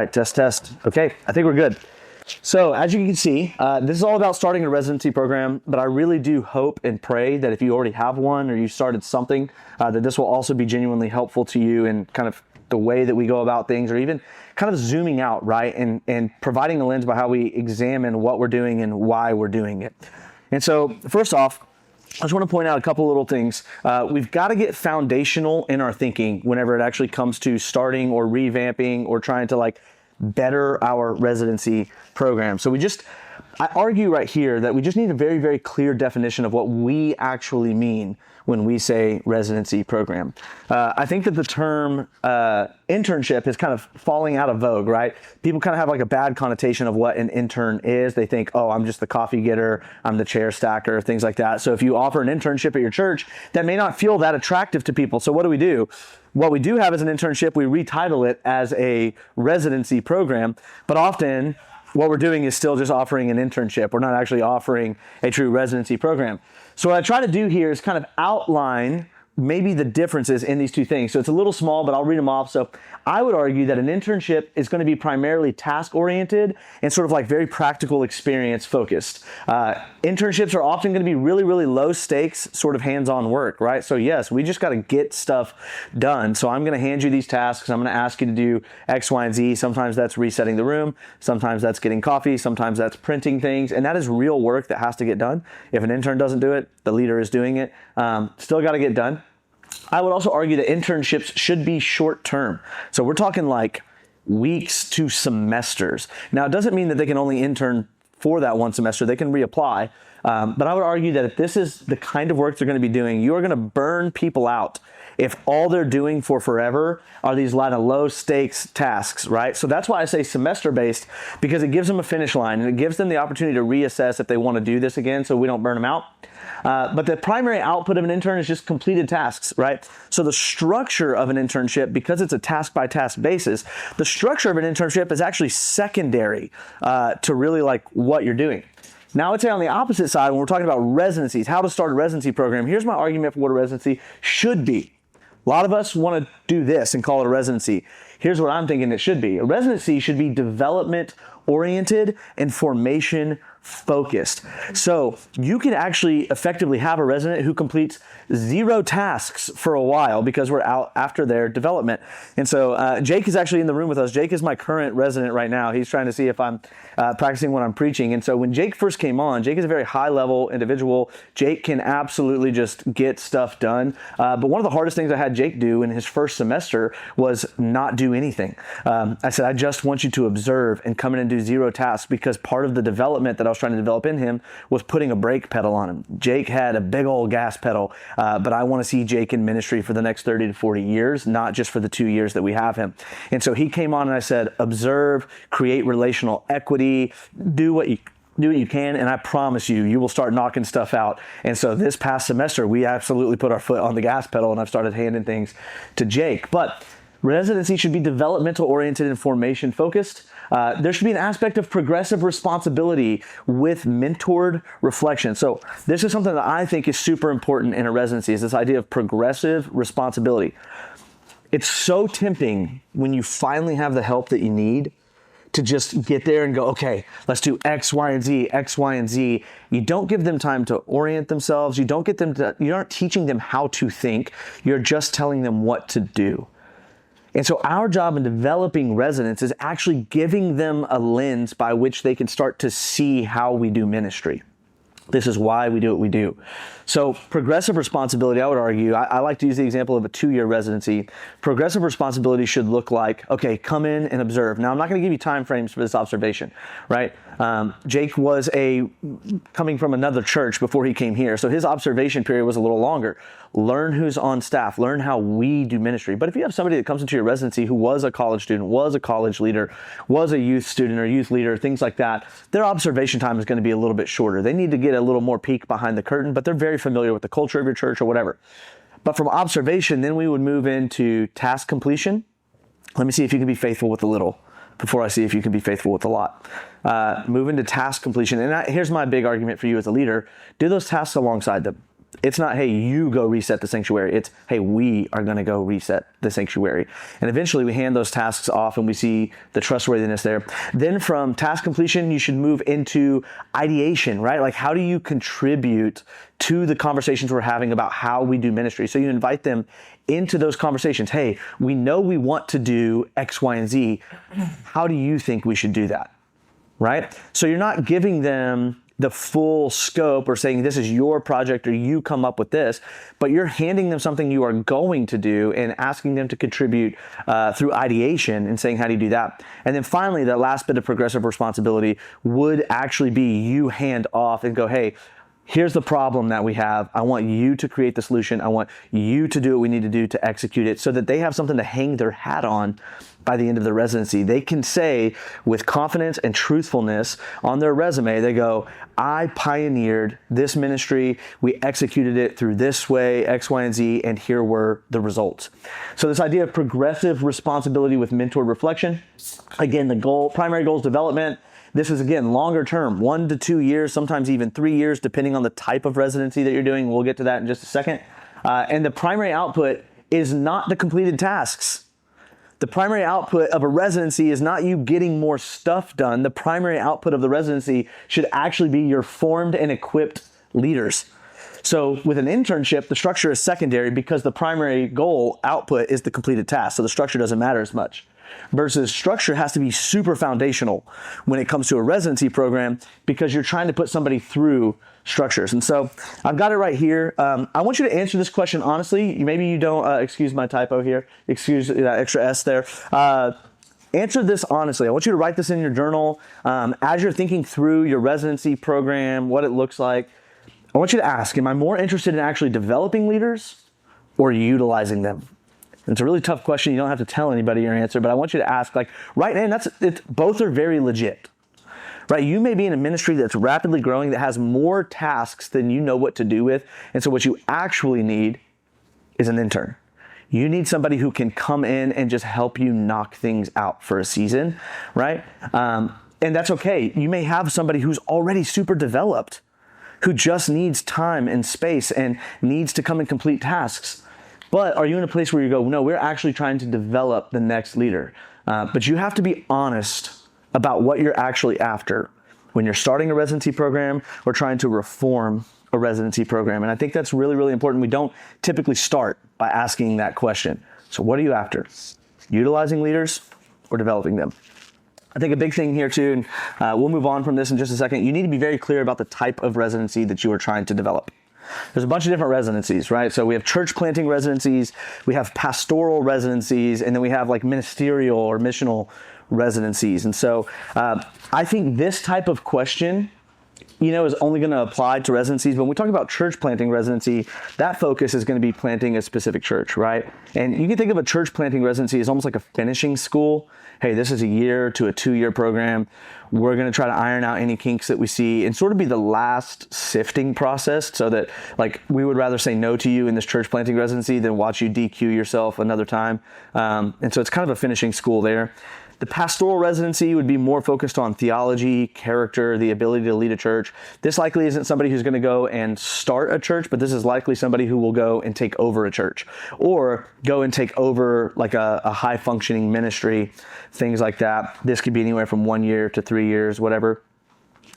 right, test. Okay, I think we're good. So as you can see, this is all about starting a residency program, but I really do hope and pray that if you already have one or you started something, that this will also be genuinely helpful to you in kind of the way that we go about things, or even kind of zooming out, right? And providing a lens by how we examine what we're doing and why we're doing it. And so first off, I just want to point out a couple little things. We've got to get foundational in our thinking whenever it actually comes to starting or revamping or trying to better our residency program. So I argue right here that we just need a very, very clear definition of what we actually mean when we say residency program. I think that the term internship is kind of falling out of vogue, right? People kind of have a bad connotation of what an intern is. They think, oh, I'm just the coffee getter, I'm the chair stacker, things like that. So if you offer an internship at your church, that may not feel that attractive to people. So what do? What we do have is an internship. We retitle it as a residency program, but often what we're doing is still just offering an internship. We're not actually offering a true residency program. So what I try to do here is kind of outline maybe the differences in these two things. So it's a little small, but I'll read them off. So I would argue that an internship is going to be primarily task-oriented and sort of very practical experience focused. Internships are often going to be really, really low stakes, sort of hands-on work, right? So yes, we just got to get stuff done. So I'm going to hand you these tasks. I'm going to ask you to do X, Y, and Z. Sometimes that's resetting the room. Sometimes that's getting coffee. Sometimes that's printing things. And that is real work that has to get done. If an intern doesn't do it, the leader is doing it. Still got to get done. I would also argue that internships should be short term. So we're talking weeks to semesters. Now, it doesn't mean that they can only intern for that one semester. They can reapply. But I would argue that if this is the kind of work they're going to be doing, you are going to burn people out if all they're doing for forever are these low stakes tasks, right? So that's why I say semester based, because it gives them a finish line and it gives them the opportunity to reassess if they want to do this again, so we don't burn them out. But the primary output of an intern is just completed tasks, right? So the structure of an internship, because it's a task by task basis, the structure of an internship is actually secondary to really what you're doing. Now, I would say on the opposite side, when we're talking about residencies, how to start a residency program, here's my argument for what a residency should be. A lot of us want to do this and call it a residency. Here's what I'm thinking it should be. A residency should be development oriented and formation focused. So you can actually effectively have a resident who completes 0 tasks for a while because we're out after their development. And so Jake is actually in the room with us. Jake is my current resident right now. He's trying to see if I'm practicing what I'm preaching. And so when Jake first came on, Jake is a very high level individual. Jake can absolutely just get stuff done. But one of the hardest things I had Jake do in his first semester was not do anything. I said, I just want you to observe and come in and do 0 tasks, because part of the development that I was trying to develop in him was putting a brake pedal on him. Jake had a big old gas pedal, but I want to see Jake in ministry for the next 30 to 40 years, not just for the 2 years that we have him. And so he came on and I said, observe, create relational equity, do what you can, and I promise you will start knocking stuff out. And so this past semester, we absolutely put our foot on the gas pedal and I've started handing things to Jake. But residency should be developmental oriented and formation focused. There should be an aspect of progressive responsibility with mentored reflection. So this is something that I think is super important in a residency, is this idea of progressive responsibility. It's so tempting when you finally have the help that you need to just get there and go, okay, let's do X, Y, and Z, X, Y, and Z. You don't give them time to orient themselves. You aren't teaching them how to think. You're just telling them what to do. And so our job in developing residents is actually giving them a lens by which they can start to see how we do ministry. This is why we do what we do. So progressive responsibility, I would argue, I like to use the example of a 2-year residency. Progressive responsibility should look like, okay, come in and observe. Now, I'm not going to give you time frames for this observation, right? Jake was coming from another church before he came here, so his observation period was a little longer. Learn who's on staff, learn how we do ministry. But if you have somebody that comes into your residency who was a college student, was a college leader, was a youth student or youth leader, things like that, their observation time is going to be a little bit shorter. They need to get a little more peek behind the curtain, but they're very familiar with the culture of your church or whatever. But from observation, then we would move into task completion. Let me see if you can be faithful with a little before I see if you can be faithful with a lot. Move into task completion. And here's my big argument for you as a leader. Do those tasks alongside them. It's not, hey, you go reset the sanctuary. It's, hey, we are going to go reset the sanctuary. And eventually we hand those tasks off and we see the trustworthiness there. Then from task completion, you should move into ideation, right? Like, how do you contribute to the conversations we're having about how we do ministry? So you invite them into those conversations. Hey, we know we want to do X, Y, and Z. How do you think we should do that? Right? So you're not giving them the full scope or saying this is your project or you come up with this, but you're handing them something you are going to do and asking them to contribute through ideation and saying, how do you do that? And then finally, that last bit of progressive responsibility would actually be you hand off and go, hey, here's the problem that we have. I want you to create the solution. I want you to do what we need to do to execute it so that they have something to hang their hat on by the end of the residency. They can say with confidence and truthfulness on their resume, they go, I pioneered this ministry. We executed it through this way, X, Y, and Z, and here were the results. So this idea of progressive responsibility with mentored reflection, again, the primary goal is development. This is, again, longer term, 1 to 2 years, sometimes even 3 years, depending on the type of residency that you're doing. We'll get to that in just a second. And the primary output is not the completed tasks. The primary output of a residency is not you getting more stuff done. The primary output of the residency should actually be your formed and equipped leaders. So with an internship, the structure is secondary because the primary goal output is the completed task. So the structure doesn't matter as much. Versus structure has to be super foundational when it comes to a residency program because you're trying to put somebody through structures. And so I've got it right here. I want you to answer this question honestly. Maybe you don't, excuse my typo here, excuse that extra S there. Answer this honestly. I want you to write this in your journal. As you're thinking through your residency program, what it looks like, I want you to ask, am I more interested in actually developing leaders or utilizing them? It's a really tough question. You don't have to tell anybody your answer, but I want you to ask, like, right now, both are very legit, right? You may be in a ministry that's rapidly growing that has more tasks than you know what to do with. And so what you actually need is an intern. You need somebody who can come in and just help you knock things out for a season, right? And that's okay. You may have somebody who's already super developed, who just needs time and space and needs to come and complete tasks. But are you in a place where you go, no, we're actually trying to develop the next leader? But you have to be honest about what you're actually after when you're starting a residency program or trying to reform a residency program. And I think that's really, really important. We don't typically start by asking that question. So what are you after? Utilizing leaders or developing them? I think a big thing here too, and we'll move on from this in just a second, you need to be very clear about the type of residency that you are trying to develop. There's a bunch of different residencies, right? So we have church planting residencies, we have pastoral residencies, and then we have like ministerial or missional residencies. And so I think this type of question, is only going to apply to residencies. But when we talk about church planting residency, that focus is going to be planting a specific church, right? And you can think of a church planting residency as almost like a finishing school. Hey, this is a 1 to 2 year program. We're going to try to iron out any kinks that we see and sort of be the last sifting process so that, like, we would rather say no to you in this church planting residency than watch you DQ yourself another time. And so it's kind of a finishing school there. The pastoral residency would be more focused on theology, character, the ability to lead a church. This likely isn't somebody who's going to go and start a church, but this is likely somebody who will go and take over a church or go and take over like a high functioning ministry, things like that. This could be anywhere from 1 year to 3 years, whatever.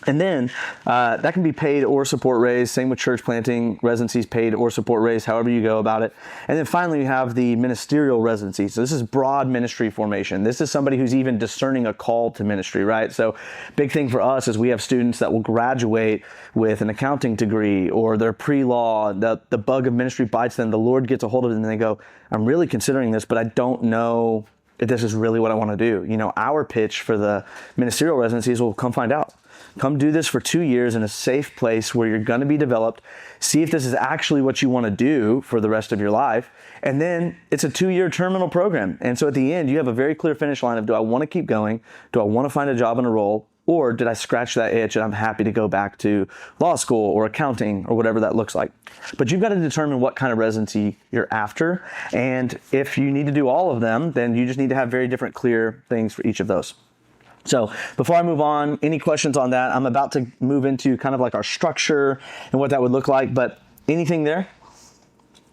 And then that can be paid or support raised. Same with church planting residencies, paid or support raised, however you go about it. And then finally, we have the ministerial residency. So this is broad ministry formation. This is somebody who's even discerning a call to ministry, right? So big thing for us is we have students that will graduate with an accounting degree or they're pre-law. The bug of ministry bites them. The Lord gets a hold of them and they go, I'm really considering this, but I don't know if this is really what I want to do. Our pitch for the ministerial residencies will come find out. Come do this for 2 years in a safe place where you're going to be developed. See if this is actually what you want to do for the rest of your life. And then it's a 2-year terminal program. And so at the end, you have a very clear finish line of, do I want to keep going? Do I want to find a job and a role? Or did I scratch that itch and I'm happy to go back to law school or accounting or whatever that looks like? But you've got to determine what kind of residency you're after. And if you need to do all of them, then you just need to have very different clear things for each of those. So before I move on, any questions on that? I'm about to move into kind of like our structure and what that would look like. But Anything there?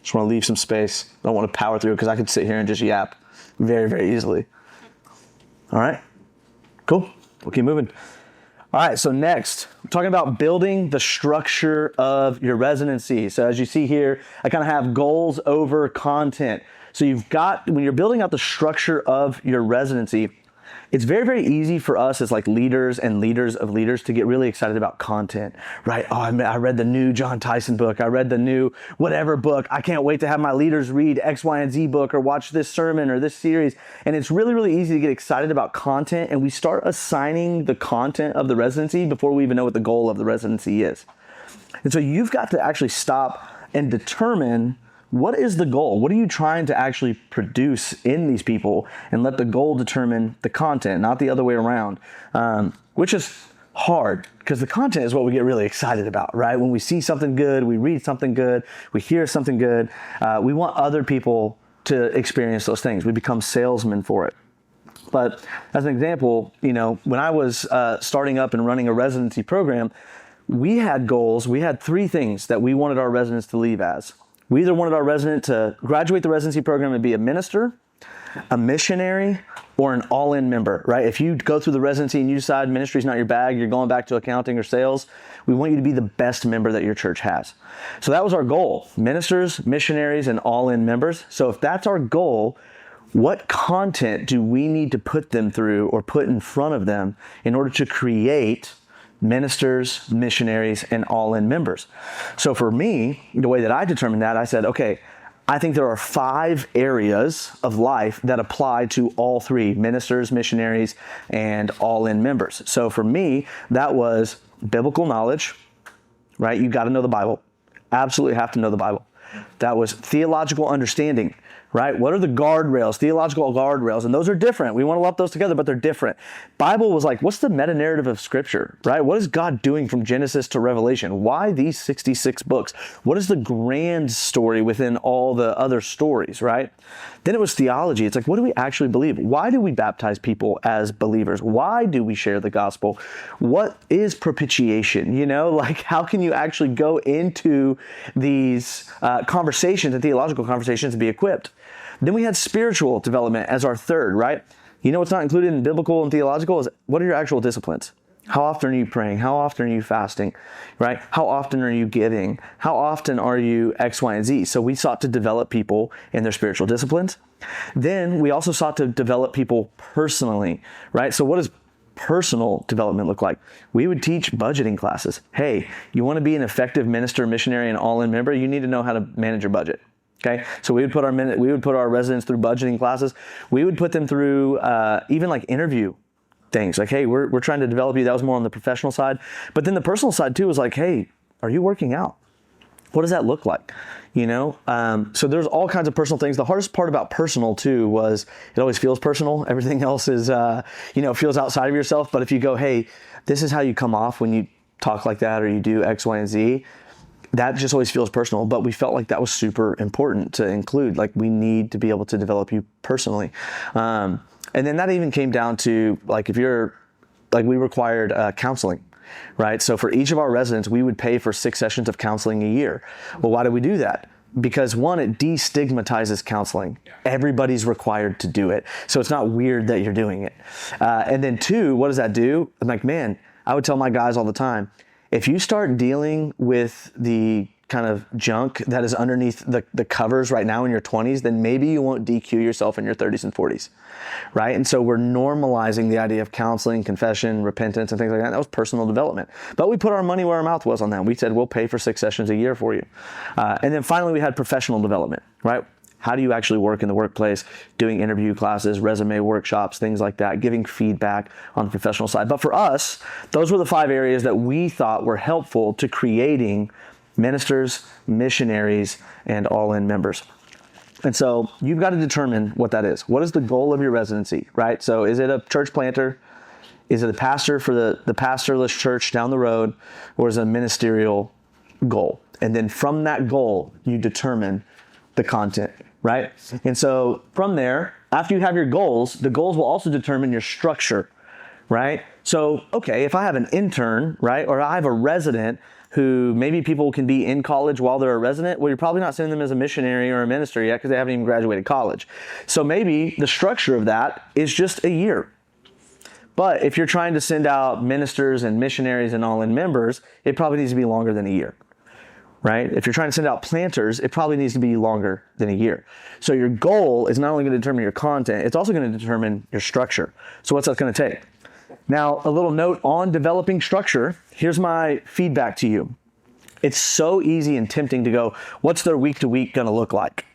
Just want to leave some space. I don't want to power through it because I could sit here and just yap very, very easily. All right, cool. We'll keep moving. All right, so next, I'm talking about building the structure of your residency. So as you see here, I kind of have goals over content. So you've got, when you're building out the structure of your residency, it's very, very easy for us as like leaders and leaders of leaders to get really excited about content, right? Oh, I read the new John Tyson book. I read the new whatever book. I can't wait to have my leaders read X, Y, and Z book or watch this sermon or this series. And it's really, really easy to get excited about content. And we start assigning the content of the residency before we even know what the goal of the residency is. And so you've got to actually stop and determine, what is the goal? What are you trying to actually produce in these people? And let the goal determine the content, not the other way around, which is hard because the content is what we get really excited about, right? When we see something good, we read something good, we hear something good, we want other people to experience those things. We become salesmen for it. But as an example, when I was starting up and running a residency program, we had goals. We had 3 things that we wanted our residents to leave as. We either wanted our resident to graduate the residency program and be a minister, a missionary, or an all-in member, right? If you go through the residency and you decide ministry is not your bag, you're going back to accounting or sales, we want you to be the best member that your church has. So that was our goal: ministers, missionaries, and all-in members. So if that's our goal, what content do we need to put them through or put in front of them in order to create ministers, missionaries, and all-in members? So for me, the way that I determined that, I said, okay, I think there are 5 areas of life that apply to all 3: ministers, missionaries, and all-in members. So for me, that was biblical knowledge, right? You got to know the Bible. Absolutely have to know the Bible. That was theological understanding, right? What are the guardrails, theological guardrails? And those are different. We want to lump those together, but they're different. Bible was like, what's the meta-narrative of Scripture, right? What is God doing from Genesis to Revelation? Why these 66 books? What is the grand story within all the other stories, right? Then it was theology. It's like, what do we actually believe? Why do we baptize people as believers? Why do we share the gospel? What is propitiation? Like, how can you actually go into these conversations and theological conversations and be equipped? Then we had spiritual development as our third, right? What's not included in biblical and theological is, what are your actual disciplines? How often are you praying? How often are you fasting, right? How often are you giving? How often are you X, Y, and Z? So we sought to develop people in their spiritual disciplines. Then we also sought to develop people personally, right? So what does personal development look like? We would teach budgeting classes. Hey, you want to be an effective minister, missionary, and all-in member? You need to know how to manage your budget. Okay, so we would put our residents through budgeting classes. We would put them through even like interview things. Like, hey, we're trying to develop you. That was more on the professional side. But then the personal side too was like, hey, are you working out? What does that look like? So there's all kinds of personal things. The hardest part about personal too was it always feels personal. Everything else is, feels outside of yourself. But if you go, hey, this is how you come off when you talk like that, or you do X, Y, and Z, that just always feels personal. But we felt like that was super important to include. Like, we need to be able to develop you personally. And then that even came down to, like, if you're, like, we required counseling, right? So for each of our residents, we would pay for 6 sessions of counseling a year. Well, why do we do that? Because 1, it destigmatizes counseling. Everybody's required to do it. So it's not weird that you're doing it. And then 2, what does that do? I'm like, man, I would tell my guys all the time, if you start dealing with the kind of junk that is underneath the covers right now in your 20s, then maybe you won't DQ yourself in your 30s and 40s, right? And so we're normalizing the idea of counseling, confession, repentance, and things like that. That was personal development. But we put our money where our mouth was on that. We said, we'll pay for 6 sessions a year for you. And then finally, we had professional development, right? How do you actually work in the workplace, doing interview classes, resume workshops, things like that, giving feedback on the professional side. But for us, those were the 5 areas that we thought were helpful to creating ministers, missionaries, and all-in members. And so you've got to determine what that is. What is the goal of your residency, right? So is it a church planter? Is it a pastor for the pastorless church down the road? Or is it a ministerial goal? And then from that goal, you determine the content, right? And so from there, after you have your goals, the goals will also determine your structure, right? So, okay, if I have an intern, right, or I have a resident who maybe people can be in college while they're a resident. Well, you're probably not sending them as a missionary or a minister yet because they haven't even graduated college. So maybe the structure of that is just a year. But if you're trying to send out ministers and missionaries and all-in members, it probably needs to be longer than a year. Right? If you're trying to send out planters, it probably needs to be longer than a year. So your goal is not only going to determine your content, it's also going to determine your structure. So what's that going to take? Now, a little note on developing structure. Here's my feedback to you. It's so easy and tempting to go, what's their week to week going to look like?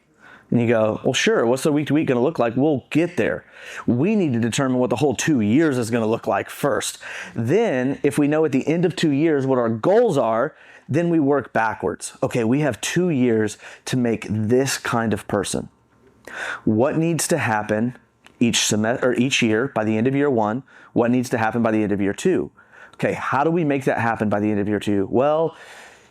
And you go, well, sure, what's their week to week going to look like? We'll get there. We need to determine what the whole 2 years is going to look like first. Then, if we know at the end of 2 years what our goals are, then we work backwards. Okay, we have 2 years to make this kind of person. What needs to happen each semester or each year by the end of year 1? What needs to happen by the end of year 2? Okay, how do we make that happen by the end of year 2? Well,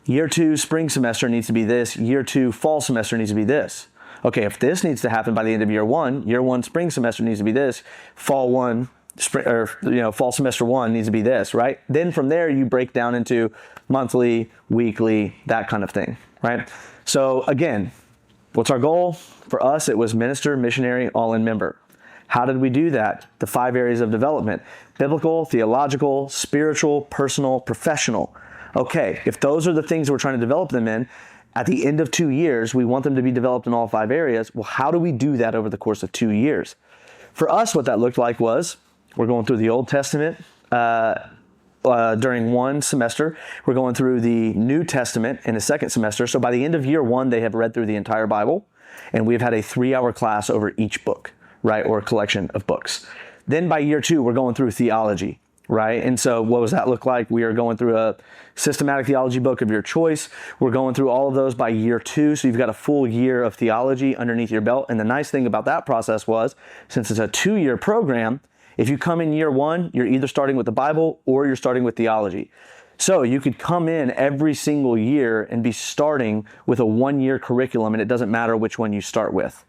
year 2 spring semester needs to be this. Year 2 fall semester needs to be this. Okay, if this needs to happen by the end of year 1 spring semester needs to be this. Fall semester 1 needs to be this, right? Then from there you break down into monthly, weekly, that kind of thing, right? So again, what's our goal? For us, it was minister, missionary, all-in member. How did we do that? The 5 areas of development: biblical, theological, spiritual, personal, professional. Okay, if those are the things we're trying to develop them in, at the end of 2 years, we want them to be developed in all 5 areas. Well, how do we do that over the course of 2 years? For us, what that looked like was, we're going through the Old Testament during one semester. We're going through the New Testament in a second semester. So by the end of year 1, they have read through the entire Bible, and we've had a 3-hour class over each book, right, or a collection of books. Then by year 2, we're going through theology, right? And so what does that look like? We are going through a systematic theology book of your choice. We're going through all of those by year 2. So you've got a full year of theology underneath your belt. And the nice thing about that process was, since it's a 2-year program, if you come in year 1, you're either starting with the Bible or you're starting with theology. So you could come in every single year and be starting with a 1-year curriculum, and it doesn't matter which one you start with.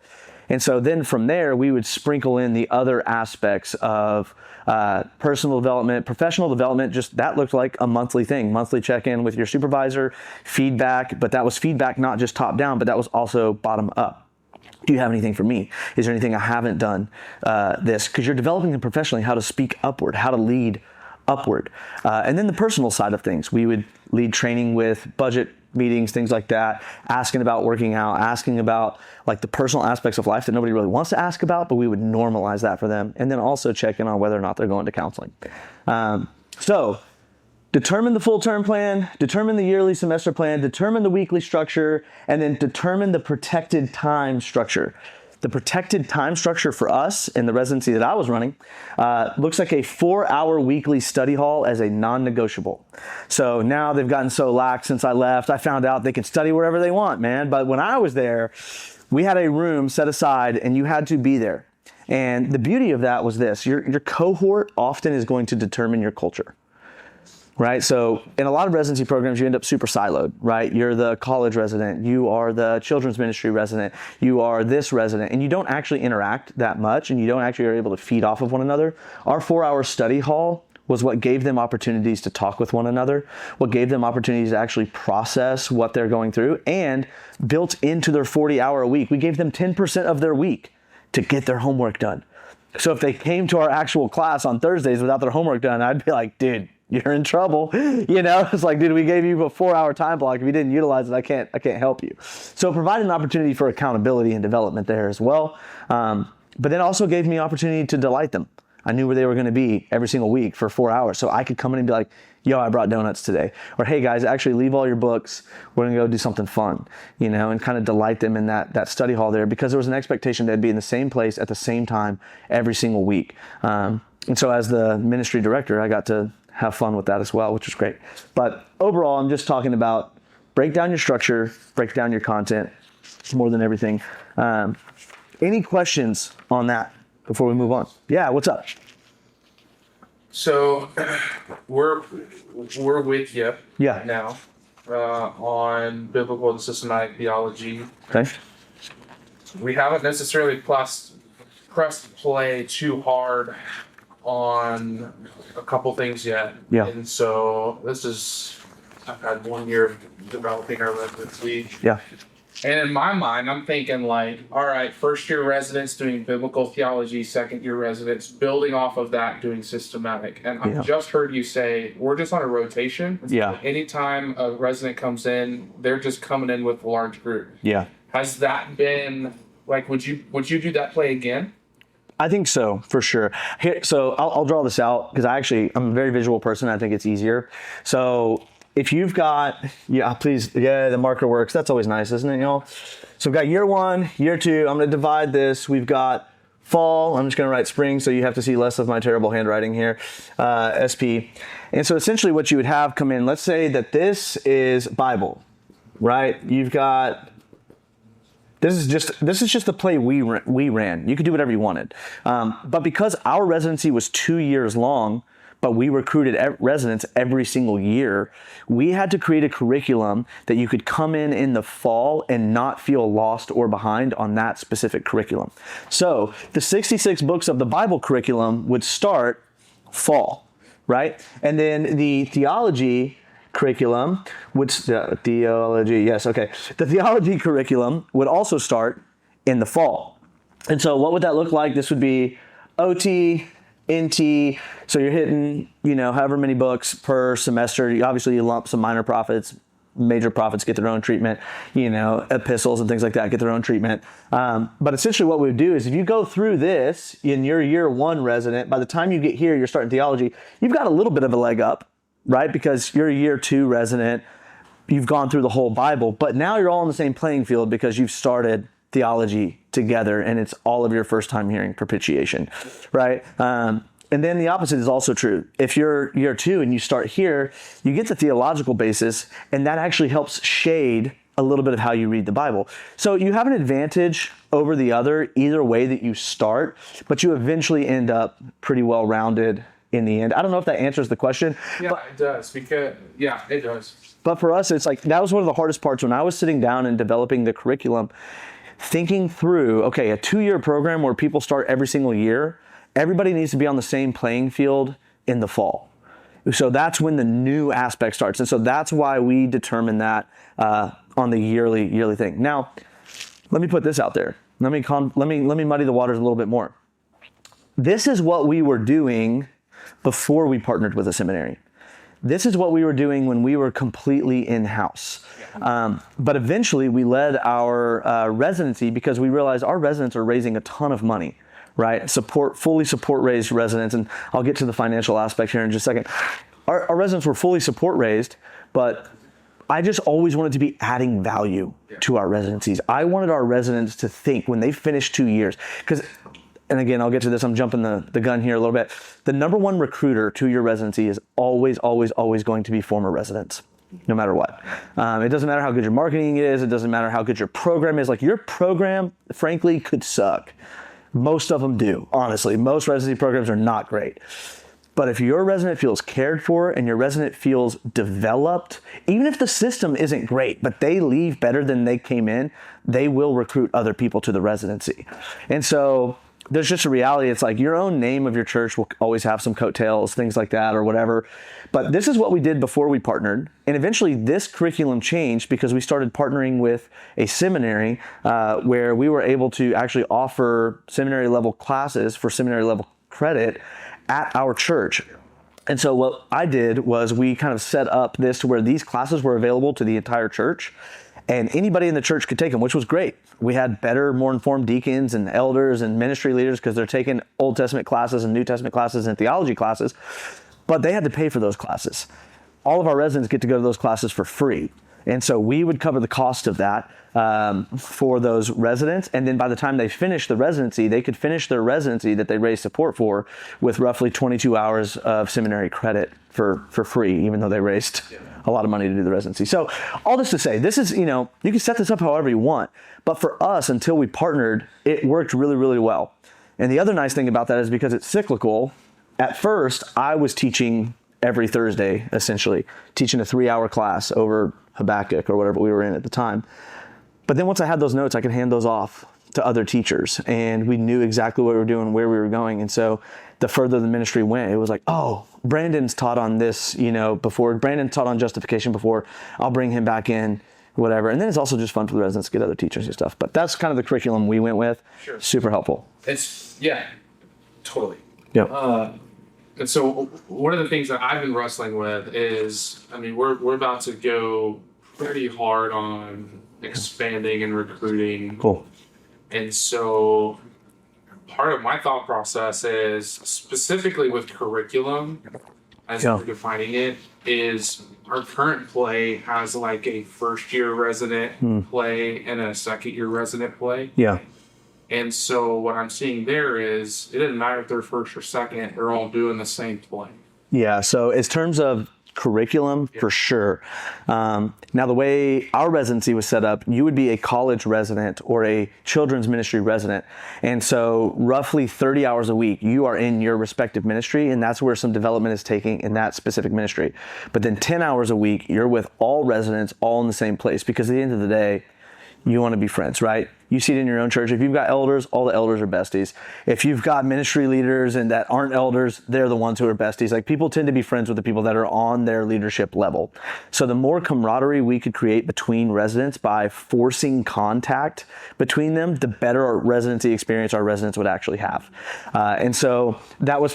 And so then from there, we would sprinkle in the other aspects of personal development, professional development. Just that looked like a monthly thing, monthly check-in with your supervisor, feedback. But that was feedback not just top down, but that was also bottom up. Do you have anything for me? Is there anything I haven't done this? Because you're developing them professionally, how to speak upward, how to lead upward. And then the personal side of things, we would lead training with budget meetings, things like that, asking about working out, asking about like the personal aspects of life that nobody really wants to ask about, but we would normalize that for them. And then also check in on whether or not they're going to counseling. So determine the full term plan, determine the yearly semester plan, determine the weekly structure, and then determine the protected time structure. The protected time structure for us in the residency that I was running looks like a 4-hour weekly study hall as a non-negotiable. So now they've gotten so lax since I left. I found out they can study wherever they want, man. But when I was there, we had a room set aside and you had to be there. And the beauty of that was this: your cohort often is going to determine your culture. Right? So in a lot of residency programs, you end up super siloed, right? You're the college resident, you are the children's ministry resident, you are this resident, and you don't actually interact that much, and you don't actually are able to feed off of one another. Our 4-hour study hall was what gave them opportunities to talk with one another, what gave them opportunities to actually process what they're going through, and built into their 40-hour a week, we gave them 10% of their week to get their homework done. So if they came to our actual class on Thursdays without their homework done, I'd be like, dude, you're in trouble. You know, it's like, dude, we gave you a 4-hour time block. If you didn't utilize it, I can't help you. So provided an opportunity for accountability and development there as well. But then also gave me opportunity to delight them. I knew where they were going to be every single week for 4 hours. So I could come in and be like, yo, I brought donuts today. Or, hey guys, actually leave all your books. We're going to go do something fun, you know, and kind of delight them in that study hall there, because there was an expectation they'd be in the same place at the same time every single week. And so as the ministry director, I got to have fun with that as well, which was great. But overall, I'm just talking about break down your structure, break down your content more than everything. Any questions on that before we move on? Yeah, what's up? So we're with you now on biblical and systematic theology. Okay. We haven't necessarily pressed play too hard on a couple things yet. Yeah. And so this is I've had 1 year of developing our residency. Yeah. And in my mind, I'm thinking like, all right, first year residents doing biblical theology, second year residents building off of that, doing systematic. And I've just heard you say, we're just on a rotation. Yeah. Anytime a resident comes in, they're just coming in with a large group. Yeah. Has that been like, would you do that play again? I think so, for sure. Here, so I'll draw this out because I'm a very visual person. I think it's easier. So if you've got, the marker works. That's always nice, isn't it, y'all? So we've got year 1, year 2. I'm going to divide this. We've got fall. I'm just going to write spring, so you have to see less of my terrible handwriting here, SP. And so essentially what you would have come in, let's say that this is Bible, right? You've got... This is just the play we ran. You could do whatever you wanted. But because our residency was 2 years long, but we recruited residents every single year, we had to create a curriculum that you could come in the fall and not feel lost or behind on that specific curriculum. So the 66 books of the Bible curriculum would start fall, right? And then the theology curriculum the theology curriculum would also start in the fall. And so what would that look like? This would be OT, NT, so you're hitting, however many books per semester. You lump some minor prophets, major prophets get their own treatment, epistles and things like that get their own treatment. But essentially what we would do is if you go through this in your year 1 resident, by the time you get here, you're starting theology, you've got a little bit of a leg up, right? Because you're a year 2 resident, you've gone through the whole Bible, but now you're all on the same playing field because you've started theology together and it's all of your first time hearing propitiation, right? And then the opposite is also true. If you're year 2 and you start here, you get the theological basis, and that actually helps shade a little bit of how you read the Bible. So you have an advantage over the other, either way that you start, but you eventually end up pretty well-rounded in the end. I don't know if that answers the question. Yeah, it does. It does. But for us, it's like, that was one of the hardest parts when I was sitting down and developing the curriculum, thinking through, okay, a 2-year program where people start every single year, everybody needs to be on the same playing field in the fall. So that's when the new aspect starts. And so that's why we determine that on the yearly thing. Now, let me put this out there. Let me muddy the waters a little bit more. This is what we were doing before we partnered with a seminary. This is what we were doing when we were completely in-house. But eventually we led our residency because we realized our residents are raising a ton of money, right? Fully support raised residents. And I'll get to the financial aspect here in just a second. Our residents were fully support raised, but I just always wanted to be adding value to our residencies. I wanted our residents to think when they finish 2 years, and again, I'll get to this, I'm jumping the gun here a little bit. The number one recruiter to your residency is always going to be former residents, no matter what. It doesn't matter how good your marketing is. It doesn't matter how good your program is. Like, your program, frankly, could suck. Most of them do, honestly. Most residency programs are not great. But if your resident feels cared for and your resident feels developed, even if the system isn't great, but they leave better than they came in, they will recruit other people to the residency. And so there's just a reality. It's like your own name of your church will always have some coattails, things like that or whatever. But this is what we did before we partnered. And eventually this curriculum changed because we started partnering with a seminary where we were able to actually offer seminary level classes for seminary level credit at our church. And so what I did was we kind of set up this to where these classes were available to the entire church. And anybody in the church could take them, which was great. We had better, more informed deacons and elders and ministry leaders because they're taking Old Testament classes and New Testament classes and theology classes, but they had to pay for those classes. All of our residents get to go to those classes for free. And so we would cover the cost of that for those residents. And then by the time they finish the residency, they could finish their residency that they raised support for with roughly 22 hours of seminary credit for free, even though they raised a lot of money to do the residency. So all this to say, this is, you can set this up however you want. But for us, until we partnered, it worked really, really well. And the other nice thing about that is because it's cyclical, at first I was teaching every Thursday, essentially, teaching a 3-hour class over Habakkuk or whatever we were in at the time. But then once I had those notes, I could hand those off to other teachers, and we knew exactly what we were doing, where we were going. And so the further the ministry went, it was like, oh, Brandon's taught on this, before. Brandon taught on justification before. I'll bring him back in, whatever. And then it's also just fun for the residents to get other teachers and stuff. But that's kind of the curriculum we went with. Sure. Super helpful. Totally. Yeah. And so one of the things that I've been wrestling with is, we're about to go pretty hard on expanding and recruiting. Cool. And so part of my thought process is, specifically with curriculum, as we're defining it, is our current play has like a first year resident play and a second year resident play. Yeah. And so what I'm seeing there is, it doesn't matter if they're first or second, they're all doing the same play. Yeah. So in terms of curriculum, for sure. Now, the way our residency was set up, you would be a college resident or a children's ministry resident. And so roughly 30 hours a week, you are in your respective ministry, and that's where some development is taking in that specific ministry. But then 10 hours a week, you're with all residents, all in the same place, because at the end of the day, you want to be friends, right? You see it in your own church. If you've got elders, all the elders are besties. If you've got ministry leaders and that aren't elders, they're the ones who are besties. Like, people tend to be friends with the people that are on their leadership level. So the more camaraderie we could create between residents by forcing contact between them, the better our residency experience our residents would actually have. And so that was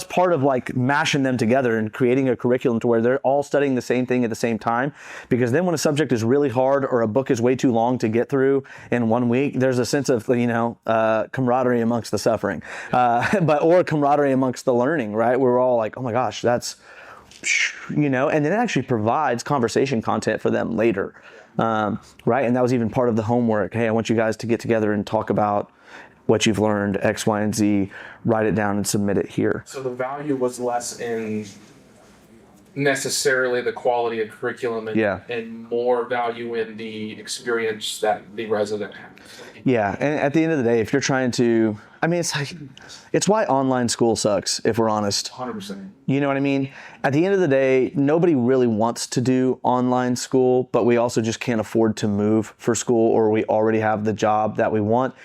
part of like mashing them together and creating a curriculum to where they're all studying the same thing at the same time. Because then when a subject is really hard or a book is way too long to get through in 1 week, there's a sense of, camaraderie amongst the suffering, or camaraderie amongst the learning, right? We're all like, oh my gosh, that's, and then it actually provides conversation content for them later, right? And that was even part of the homework. Hey, I want you guys to get together and talk about what you've learned, X, Y, and Z, write it down and submit it here. So the value was less in necessarily the quality of curriculum and more value in the experience that the resident has. Yeah, and at the end of the day, if you're trying to, it's why online school sucks, if we're honest. 100%. You know what I mean? At the end of the day, nobody really wants to do online school, but we also just can't afford to move for school, or we already have the job that we want.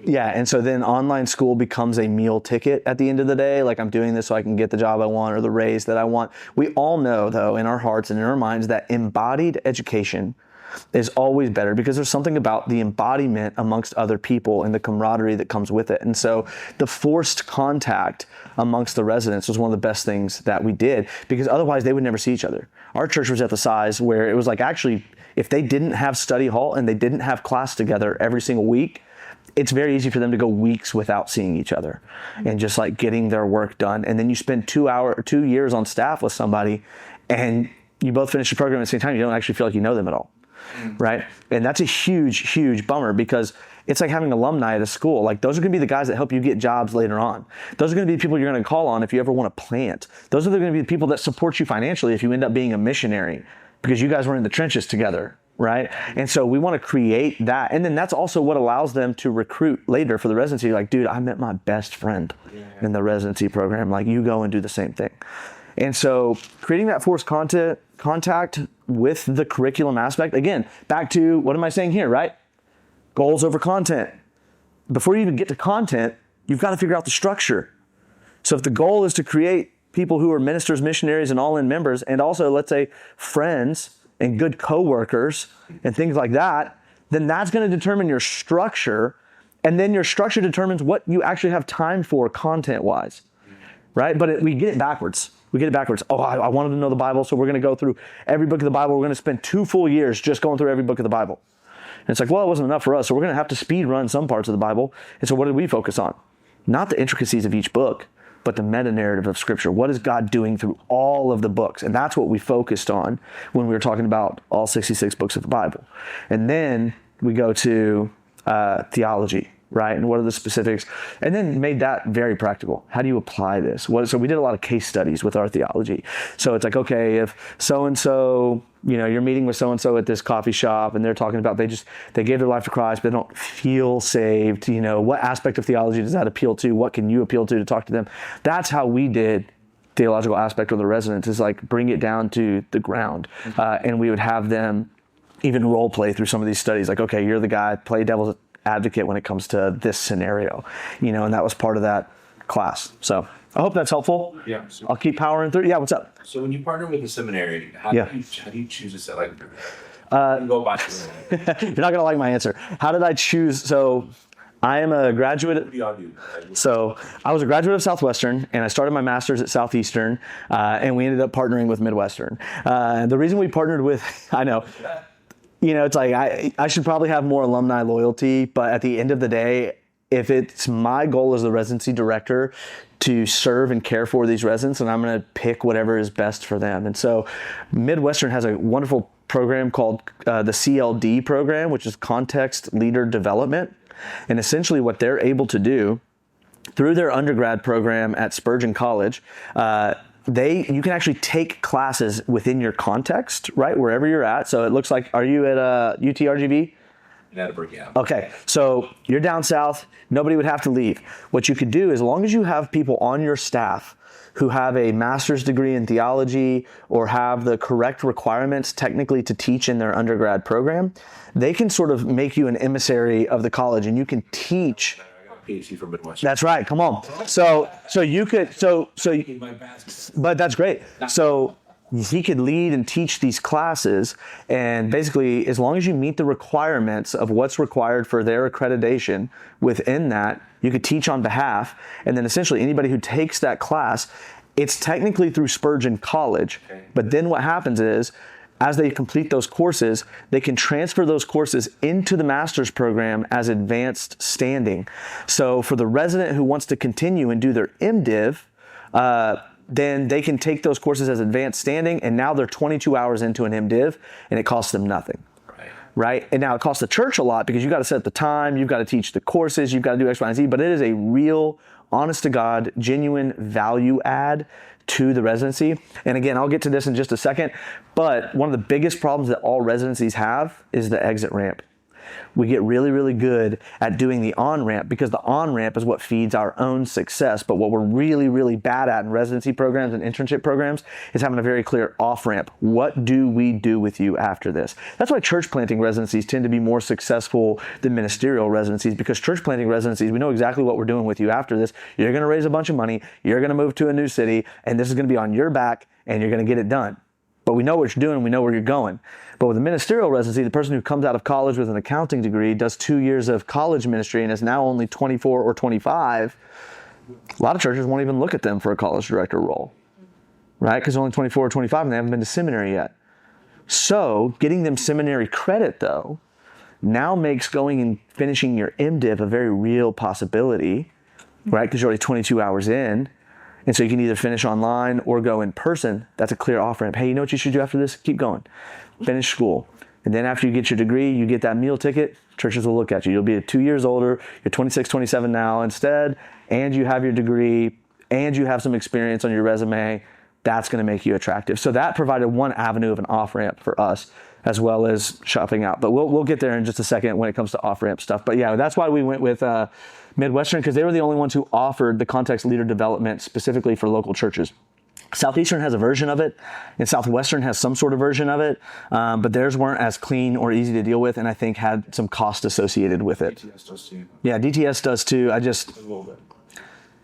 Yeah, and so then online school becomes a meal ticket at the end of the day. Like, I'm doing this so I can get the job I want or the raise that I want. We all know, though, in our hearts and in our minds, that embodied education is always better, because there's something about the embodiment amongst other people and the camaraderie that comes with it. And so the forced contact amongst the residents was one of the best things that we did, because otherwise they would never see each other. Our church was at the size where it was like, actually, if they didn't have study hall and they didn't have class together every single week, it's very easy for them to go weeks without seeing each other and just like getting their work done. And then you spend 2 years on staff with somebody and you both finish the program at the same time. You don't actually feel like you know them at all. Right? And that's a huge, huge bummer, because it's like having alumni at a school. Like, those are going to be the guys that help you get jobs later on. Those are going to be the people you're going to call on if you ever want to plant. Those are going to be the people that support you financially if you end up being a missionary, because you guys were in the trenches together. Right? And so we want to create that. And then that's also what allows them to recruit later for the residency. Like, dude, I met my best friend in the residency program. Like, you go and do the same thing. And so creating that forced contact with the curriculum aspect, again, back to what am I saying here, right? Goals over content. Before you even get to content, you've got to figure out the structure. So if the goal is to create people who are ministers, missionaries, and all-in members, and also, let's say, friends and good coworkers and things like that, then that's going to determine your structure. And then your structure determines what you actually have time for content-wise, right? But we get it backwards. Oh, I wanted to know the Bible, so we're going to go through every book of the Bible. We're going to spend 2 full years just going through every book of the Bible. And it's like, well, it wasn't enough for us, so we're going to have to speed run some parts of the Bible. And so what did we focus on? Not the intricacies of each book, but the meta-narrative of Scripture. What is God doing through all of the books? And that's what we focused on when we were talking about all 66 books of the Bible. And then we go to theology. Right? And what are the specifics? And then made that very practical. How do you apply this? So we did a lot of case studies with our theology. So it's like, okay, if so-and-so, you're meeting with so-and-so at this coffee shop and they're talking about they gave their life to Christ, but they don't feel saved. What aspect of theology does that appeal to? What can you appeal to talk to them? That's how we did theological aspect of the residence, is like bring it down to the ground. And we would have them even role play through some of these studies. Like, okay, you're the guy, play devil's advocate when it comes to this scenario, and that was part of that class. So I hope that's helpful. Yeah. So, I'll keep powering through. Yeah, what's up? So when you partner with a seminary, how Yeah. do you choose a set? Like, how do you go about it? You're not going to like my answer. How did I choose? So I am a graduate. What do y'all do? So I was a graduate of Southwestern, and I started my master's at Southeastern, and we ended up partnering with Midwestern. The reason we partnered with, I know, it's like I should probably have more alumni loyalty, but at the end of the day, if it's my goal as the residency director to serve and care for these residents, and I'm going to pick whatever is best for them. And so Midwestern has a wonderful program called the CLD program, which is Context Leader Development. And essentially what they're able to do through their undergrad program at Spurgeon College, you can actually take classes within your context, right, wherever you're at. So it looks like, are you at UTRGV? At a Breakout. Okay, so you're down south, nobody would have to leave. What you could do, as long as you have people on your staff who have a master's degree in theology or have the correct requirements technically to teach in their undergrad program, they can sort of make you an emissary of the college, and you can teach. I got a PhD from Midwestern. That's right, come on. So you could, but that's great. So he could lead and teach these classes, and basically, as long as you meet the requirements of what's required for their accreditation within that, you could teach on behalf. And then essentially anybody who takes that class, it's technically through Spurgeon College. But then what happens is, as they complete those courses, they can transfer those courses into the master's program as advanced standing. So for the resident who wants to continue and do their MDiv, then they can take those courses as advanced standing, and now they're 22 hours into an MDiv, and it costs them nothing. Right? And now it costs the church a lot because you got to set the time, you've got to teach the courses, you've got to do X, Y, and Z, but it is a real, honest to God, genuine value add to the residency. And again, I'll get to this in just a second, but one of the biggest problems that all residencies have is the exit ramp. We get really, really good at doing the on-ramp because the on-ramp is what feeds our own success. But what we're really, really bad at in residency programs and internship programs is having a very clear off-ramp. What do we do with you after this? That's why church planting residencies tend to be more successful than ministerial residencies, because church planting residencies, we know exactly what we're doing with you after this. You're going to raise a bunch of money, you're going to move to a new city, and this is going to be on your back, and you're going to get it done. But we know what you're doing, we know where you're going. But with a ministerial residency, the person who comes out of college with an accounting degree, does 2 years of college ministry, and is now only 24 or 25, a lot of churches won't even look at them for a college director role, right? Because they're only 24 or 25 and they haven't been to seminary yet. So getting them seminary credit, though, now makes going and finishing your MDiv a very real possibility, right? Because you're already 22 hours in. And so you can either finish online or go in person. That's a clear off-ramp. Hey, you know what you should do after this? Keep going. Finish school. And then after you get your degree, you get that meal ticket, churches will look at you. You'll be 2 years older, you're 26, 27 now instead, and you have your degree, and you have some experience on your resume. That's going to make you attractive. So that provided one avenue of an off-ramp for us, as well as shopping out. But we'll get there in just a second when it comes to off-ramp stuff. But yeah, that's why we went with Midwestern, because they were the only ones who offered the context leader development specifically for local churches. Southeastern has a version of it, and Southwestern has some sort of version of it, but theirs weren't as clean or easy to deal with, and I think had some cost associated with it. DTS does too. Yeah, DTS does too. A little bit.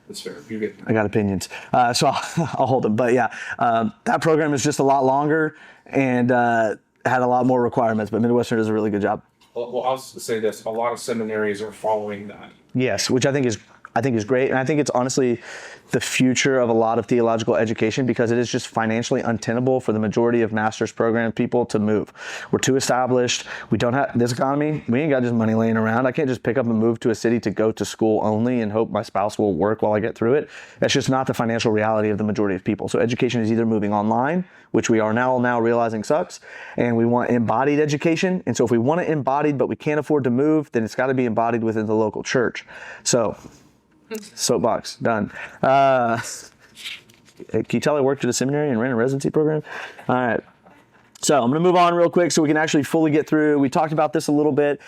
That's fair. You're good. I got opinions, so I'll hold them. But yeah, that program is just a lot longer and had a lot more requirements, but Midwestern does a really good job. Well, I'll say this: a lot of seminaries are following that. Yes, which I think is great, and I think it's honestly the future of a lot of theological education, because it is just financially untenable for the majority of master's program people to move. We're too established. We don't have this economy. We ain't got just money laying around. I can't just pick up and move to a city to go to school only and hope my spouse will work while I get through it. That's just not the financial reality of the majority of people. So education is either moving online, which we are now realizing sucks, and we want embodied education. And so if we want it embodied but we can't afford to move, then it's got to be embodied within the local church. So soapbox, done. Can you tell I worked at a seminary and ran a residency program? All right. So I'm going to move on real quick so we can actually fully get through. We talked about this a little bit.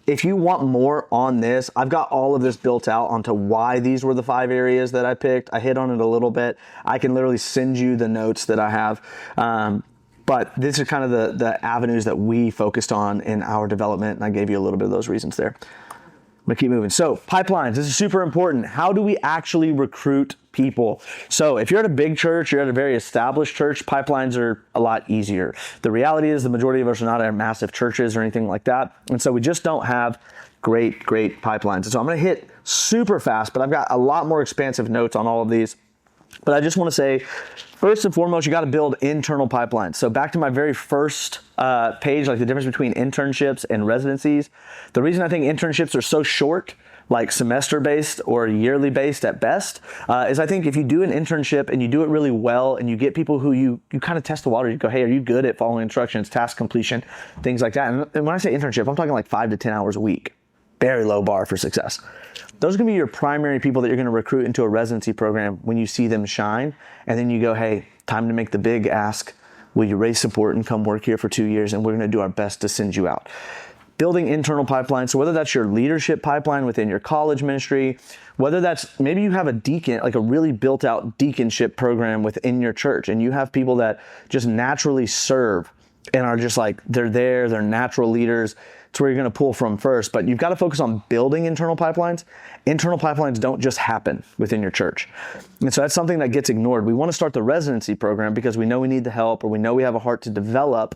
If you want more on this, I've got all of this built out onto why these were the 5 areas that I picked. I hit on it a little bit. I can literally send you the notes that I have. But these are kind of the avenues that we focused on in our development, and I gave you a little bit of those reasons there. gonna keep moving. So pipelines, this is super important. How do we actually recruit people? So if you're at a big church, you're at a very established church, pipelines are a lot easier. The reality is the majority of us are not at massive churches or anything like that. And so we just don't have great pipelines. And so I'm gonna hit super fast, but I've got a lot more expansive notes on all of these. But I just want to say, first and foremost, you got to build internal pipelines. So back to my very first page, like the difference between internships and residencies. The reason I think internships are so short, like semester-based or yearly based at best, is I think if you do an internship and you do it really well and you get people who you kind of test the water, you go, hey, are you good at following instructions, task completion, things like that. And when I say internship, I'm talking like 5 to 10 hours a week. Very low bar for success. Those are going to be your primary people that you're going to recruit into a residency program when you see them shine. And then you go, hey, time to make the big ask. Will you raise support and come work here for 2 years? And we're going to do our best to send you out. Building internal pipelines. So whether that's your leadership pipeline within your college ministry, whether that's maybe you have a deacon, like a really built out deaconship program within your church, and you have people that just naturally serve and are just like, they're natural leaders. It's where you're going to pull from first, but you've got to focus on building internal pipelines. Internal pipelines don't just happen within your church. And so that's something that gets ignored. We want to start the residency program because we know we need the help or we know we have a heart to develop,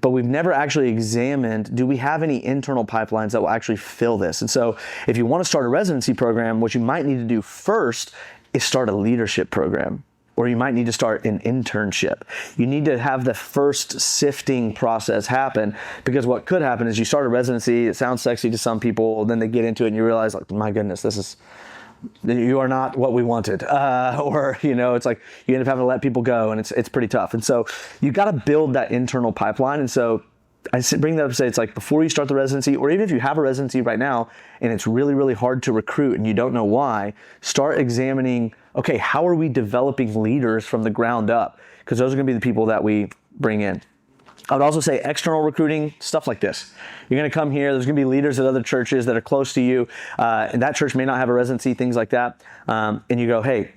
but we've never actually examined, do we have any internal pipelines that will actually fill this? And so if you want to start a residency program, what you might need to do first is start a leadership program. Or you might need to start an internship. You need to have the first sifting process happen, because what could happen is you start a residency, it sounds sexy to some people, then they get into it and you realize, like, my goodness, you are not what we wanted. Or, it's like you end up having to let people go and it's pretty tough. And so you got to build that internal pipeline. And so I bring that up to say, it's like before you start the residency, or even if you have a residency right now and it's really, really hard to recruit and you don't know why, start examining, okay, how are we developing leaders from the ground up? Because those are going to be the people that we bring in. I would also say external recruiting, stuff like this. You're going to come here, there's going to be leaders at other churches that are close to you, and that church may not have a residency, things like that. And you go, hey,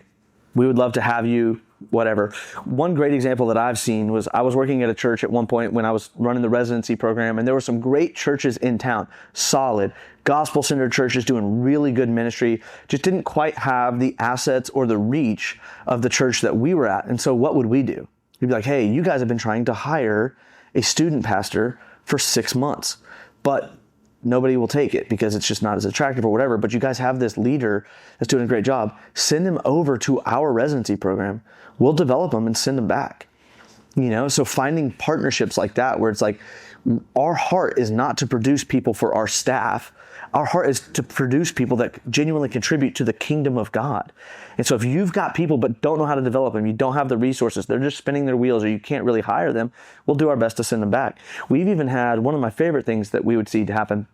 we would love to have you, whatever. One great example that I've seen was I was working at a church at one point when I was running the residency program, and there were some great churches in town, solid, gospel-centered churches doing really good ministry, just didn't quite have the assets or the reach of the church that we were at. And so what would we do? We'd be like, hey, you guys have been trying to hire a student pastor for 6 months, but nobody will take it because it's just not as attractive or whatever. But you guys have this leader that's doing a great job. Send them over to our residency program. We'll develop them and send them back. So finding partnerships like that, where it's like, our heart is not to produce people for our staff. Our heart is to produce people that genuinely contribute to the kingdom of God. And so if you've got people but don't know how to develop them, you don't have the resources, they're just spinning their wheels, or you can't really hire them, we'll do our best to send them back. We've even had one of my favorite things that we would see to happen.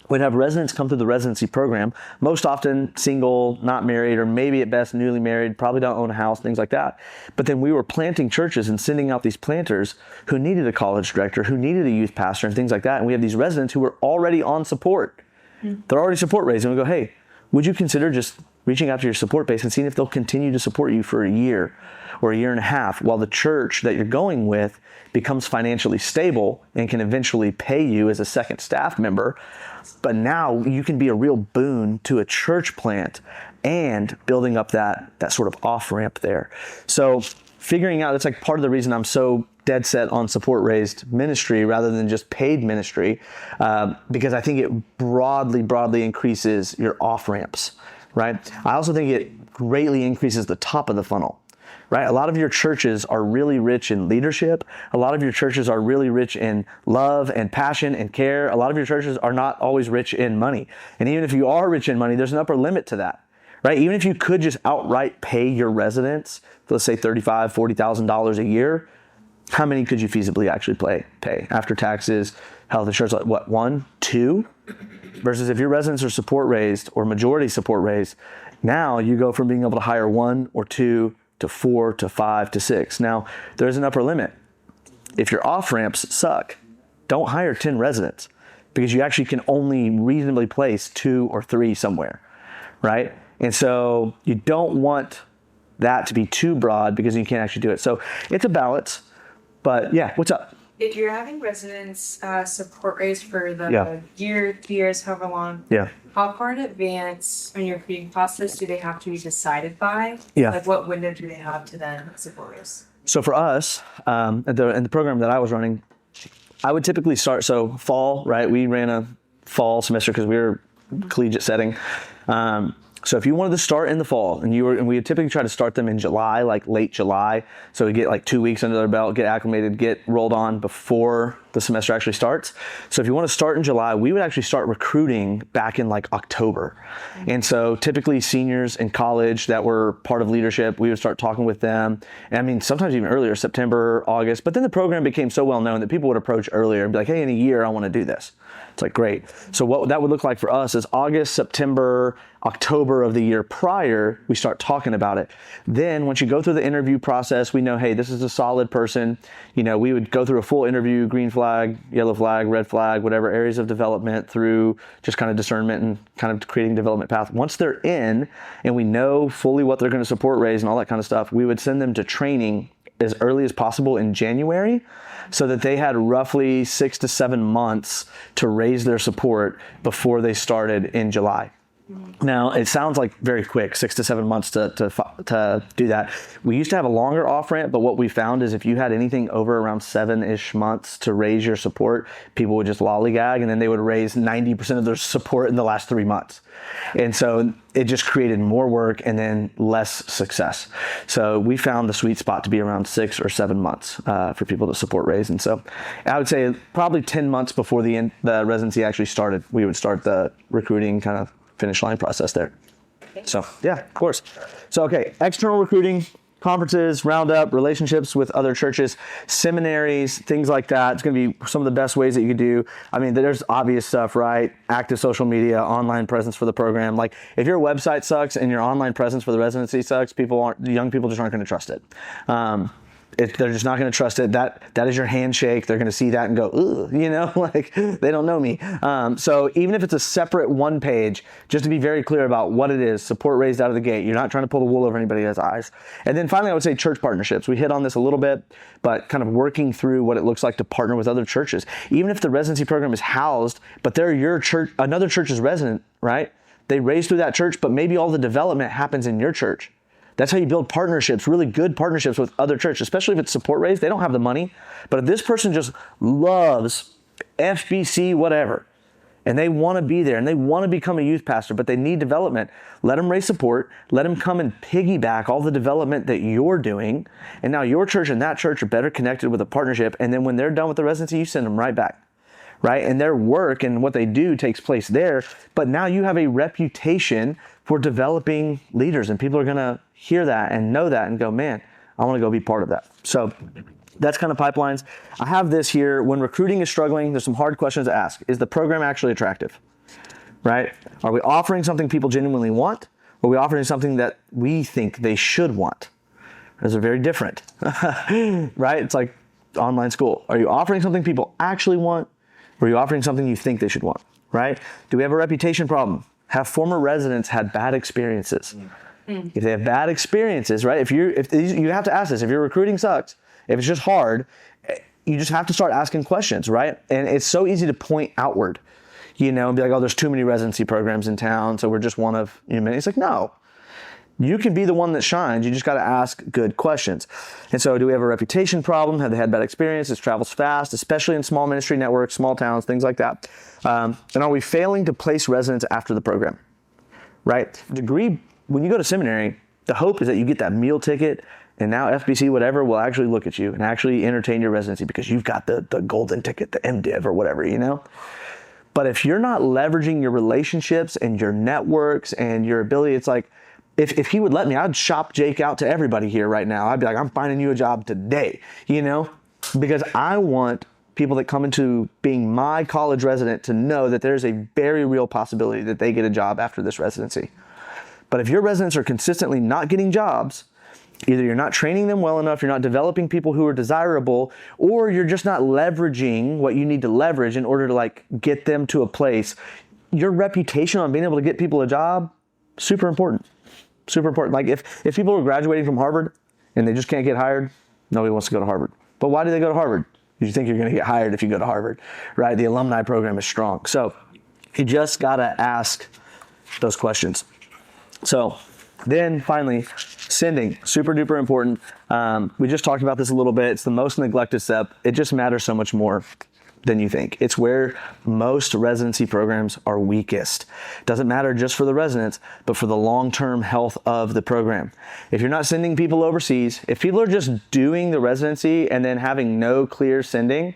We'd have residents come through the residency program, most often single, not married, or maybe at best newly married, probably don't own a house, things like that. But then we were planting churches and sending out these planters who needed a college director, who needed a youth pastor, and things like that. And we have these residents who were already on support. They're already support raised. And we go, hey, would you consider just reaching out to your support base and seeing if they'll continue to support you for a year or a year and a half while the church that you're going with becomes financially stable and can eventually pay you as a second staff member. But now you can be a real boon to a church plant and building up that sort of off-ramp there. So figuring out, that's like part of the reason I'm so dead set on support raised ministry rather than just paid ministry, because I think it broadly increases your off-ramps, right? I also think it greatly increases the top of the funnel. Right? A lot of your churches are really rich in leadership. A lot of your churches are really rich in love and passion and care. A lot of your churches are not always rich in money. And even if you are rich in money, there's an upper limit to that, right? Even if you could just outright pay your residents, let's say $35,000, $40,000 a year, how many could you feasibly actually pay after taxes, health insurance, like what, 1, 2? Versus if your residents are support raised or majority support raised, now you go from being able to hire 1 or 2 to 4 to 5 to 6. Now, there's an upper limit. If your off-ramps suck, don't hire 10 residents because you actually can only reasonably place 2 or 3 somewhere, right? And so you don't want that to be too broad because you can't actually do it. So it's a balance, but yeah, what's up? if you're having residents support raise for the Yeah. year, 2 years, however long, Yeah. how far in advance in your recruiting process do they have to be decided by? Yeah. Like what window do they have to then support raise? So for us, in the program that I was running, I would typically start, so fall, right? We ran a fall semester because we were collegiate setting. So if you wanted to start in the fall and we would typically try to start them in July, like late July. So we get like 2 weeks under their belt, get acclimated, get rolled on before the semester actually starts. So if you want to start in July, we would actually start recruiting back in like October. And so typically seniors in college that were part of leadership, we would start talking with them. And I mean, sometimes even earlier, September, August, but then the program became so well known that people would approach earlier and be like, hey, in a year, I want to do this. It's like, great. So what that would look like for us is August, September, October of the year prior, we start talking about it. Then once you go through the interview process, we know, hey, this is a solid person. You know, we would go through a full interview, green flag, yellow flag, red flag, whatever areas of development through just kind of discernment and kind of creating development path. Once they're in and we know fully what they're going to support raise and all that kind of stuff, we would send them to training as early as possible in January so that they had roughly 6 to 7 months to raise their support before they started in July. Now, it sounds like very quick, 6 to 7 months to do that. We used to have a longer off ramp, but what we found is if you had anything over around 7-ish months to raise your support, people would just lollygag and then they would raise 90% of their support in the last 3 months. And so it just created more work and then less success. So we found the sweet spot to be around 6 or 7 months for people to support raise. And so I would say probably 10 months before the residency actually started, we would start the recruiting kind of finish line process there. So yeah, of course. So okay, external recruiting, conferences, Roundup, relationships with other churches, seminaries, things like that. It's going to be some of the best ways that you could do. I mean, there's obvious stuff, right? Active social media, online presence for the program. Like if your website sucks and your online presence for the residency sucks, young people just aren't going to trust it. They're just not going to trust it. That is your handshake. They're going to see that and go, ugh, you know, like they don't know me. So even if it's a separate one page, just to be very clear about what it is, support raised out of the gate. You're not trying to pull the wool over anybody's eyes. And then finally, I would say church partnerships. We hit on this a little bit, but kind of working through what it looks like to partner with other churches. Even if the residency program is housed, but they're your church, another church's resident, right? They raise through that church, but maybe all the development happens in your church. That's how you build partnerships, really good partnerships with other churches, especially if it's support raised. They don't have the money. But if this person just loves FBC, whatever, and they want to be there and they want to become a youth pastor, but they need development, let them raise support. Let them come and piggyback all the development that you're doing. And now your church and that church are better connected with a partnership. And then when they're done with the residency, you send them right back. Right? And their work and what they do takes place there. But now you have a reputation for developing leaders, and people are going to hear that and know that and go, man, I want to go be part of that. So that's kind of pipelines. I have this here. When recruiting is struggling, there's some hard questions to ask. Is the program actually attractive? Right? Are we offering something people genuinely want? Or are we offering something that we think they should want? Those are very different. Right? It's like online school. Are you offering something people actually want? Or are you offering something you think they should want, right? Do we have a reputation problem? Have former residents had bad experiences? If they have bad experiences, right? If you have to ask this, if your recruiting sucks, if it's just hard, you just have to start asking questions, right? And it's so easy to point outward, you know, and be like, oh, there's too many residency programs in town, so we're just one of many. It's like, no. You can be the one that shines. You just got to ask good questions. And so do we have a reputation problem? Have they had bad experiences? Travels fast, especially in small ministry networks, small towns, things like that. And are we failing to place residents after the program? Right? Degree, when you go to seminary, the hope is that you get that meal ticket and now FBC, whatever, will actually look at you and actually entertain your residency because you've got the golden ticket, the MDiv or whatever, you know? But if you're not leveraging your relationships and your networks and your ability, it's like, if he would let me, I'd shop Jake out to everybody here right now. I'd be like, I'm finding you a job today, you know? Because I want people that come into being my college resident to know that there's a very real possibility that they get a job after this residency. But if your residents are consistently not getting jobs, either you're not training them well enough, you're not developing people who are desirable, or you're just not leveraging what you need to leverage in order to like get them to a place. Your reputation on being able to get people a job, super important. Super important. Like if people are graduating from Harvard and they just can't get hired, nobody wants to go to Harvard. But why do they go to Harvard? You think you're going to get hired if you go to Harvard, right? The alumni program is strong. So you just got to ask those questions. So then finally, sending, super duper important. We just talked about this a little bit. It's the most neglected step. It just matters so much more than you think. It's where most residency programs are weakest. Doesn't matter just for the residents, but for the long-term health of the program. If you're not sending people overseas, if people are just doing the residency and then having no clear sending,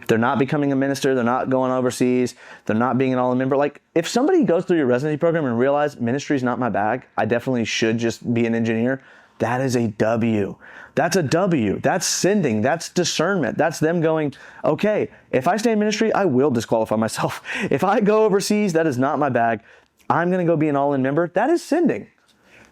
they're not becoming a minister, they're not going overseas, they're not being an all-in member. Like, if somebody goes through your residency program and realize ministry is not my bag, I definitely should just be an engineer, that is a W. That's a W. That's sending. That's discernment. That's them going, okay, if I stay in ministry, I will disqualify myself. If I go overseas, that is not my bag. I'm going to go be an all-in member. That is sending,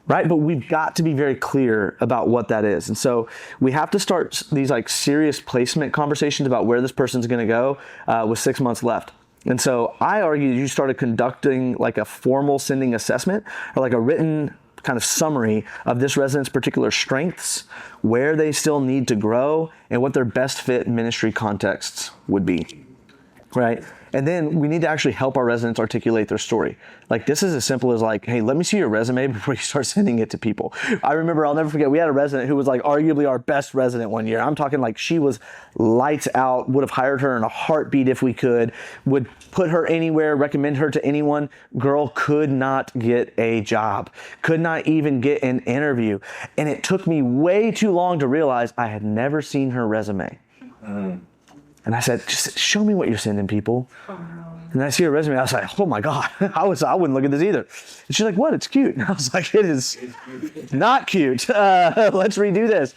right? But we've got to be very clear about what that is. And so we have to start these like serious placement conversations about where this person's going to go with 6 months left. And so I argue you started conducting like a formal sending assessment or like a written kind of summary of this resident's particular strengths, where they still need to grow, and what their best fit ministry contexts would be, right? And then we need to actually help our residents articulate their story. Like, this is as simple as like, hey, let me see your resume before you start sending it to people. I remember, I'll never forget, we had a resident who was like arguably our best resident one year. I'm talking like she was lights out, would have hired her in a heartbeat if we could, would put her anywhere, recommend her to anyone. Girl could not get a job, could not even get an interview. And it took me way too long to realize I had never seen her resume. And I said, just show me what you're sending people. Oh, no. And I see her resume. I was like, oh my God, I wouldn't look at this either. And she's like, what? It's cute. And I was like, it is not cute. Let's redo this.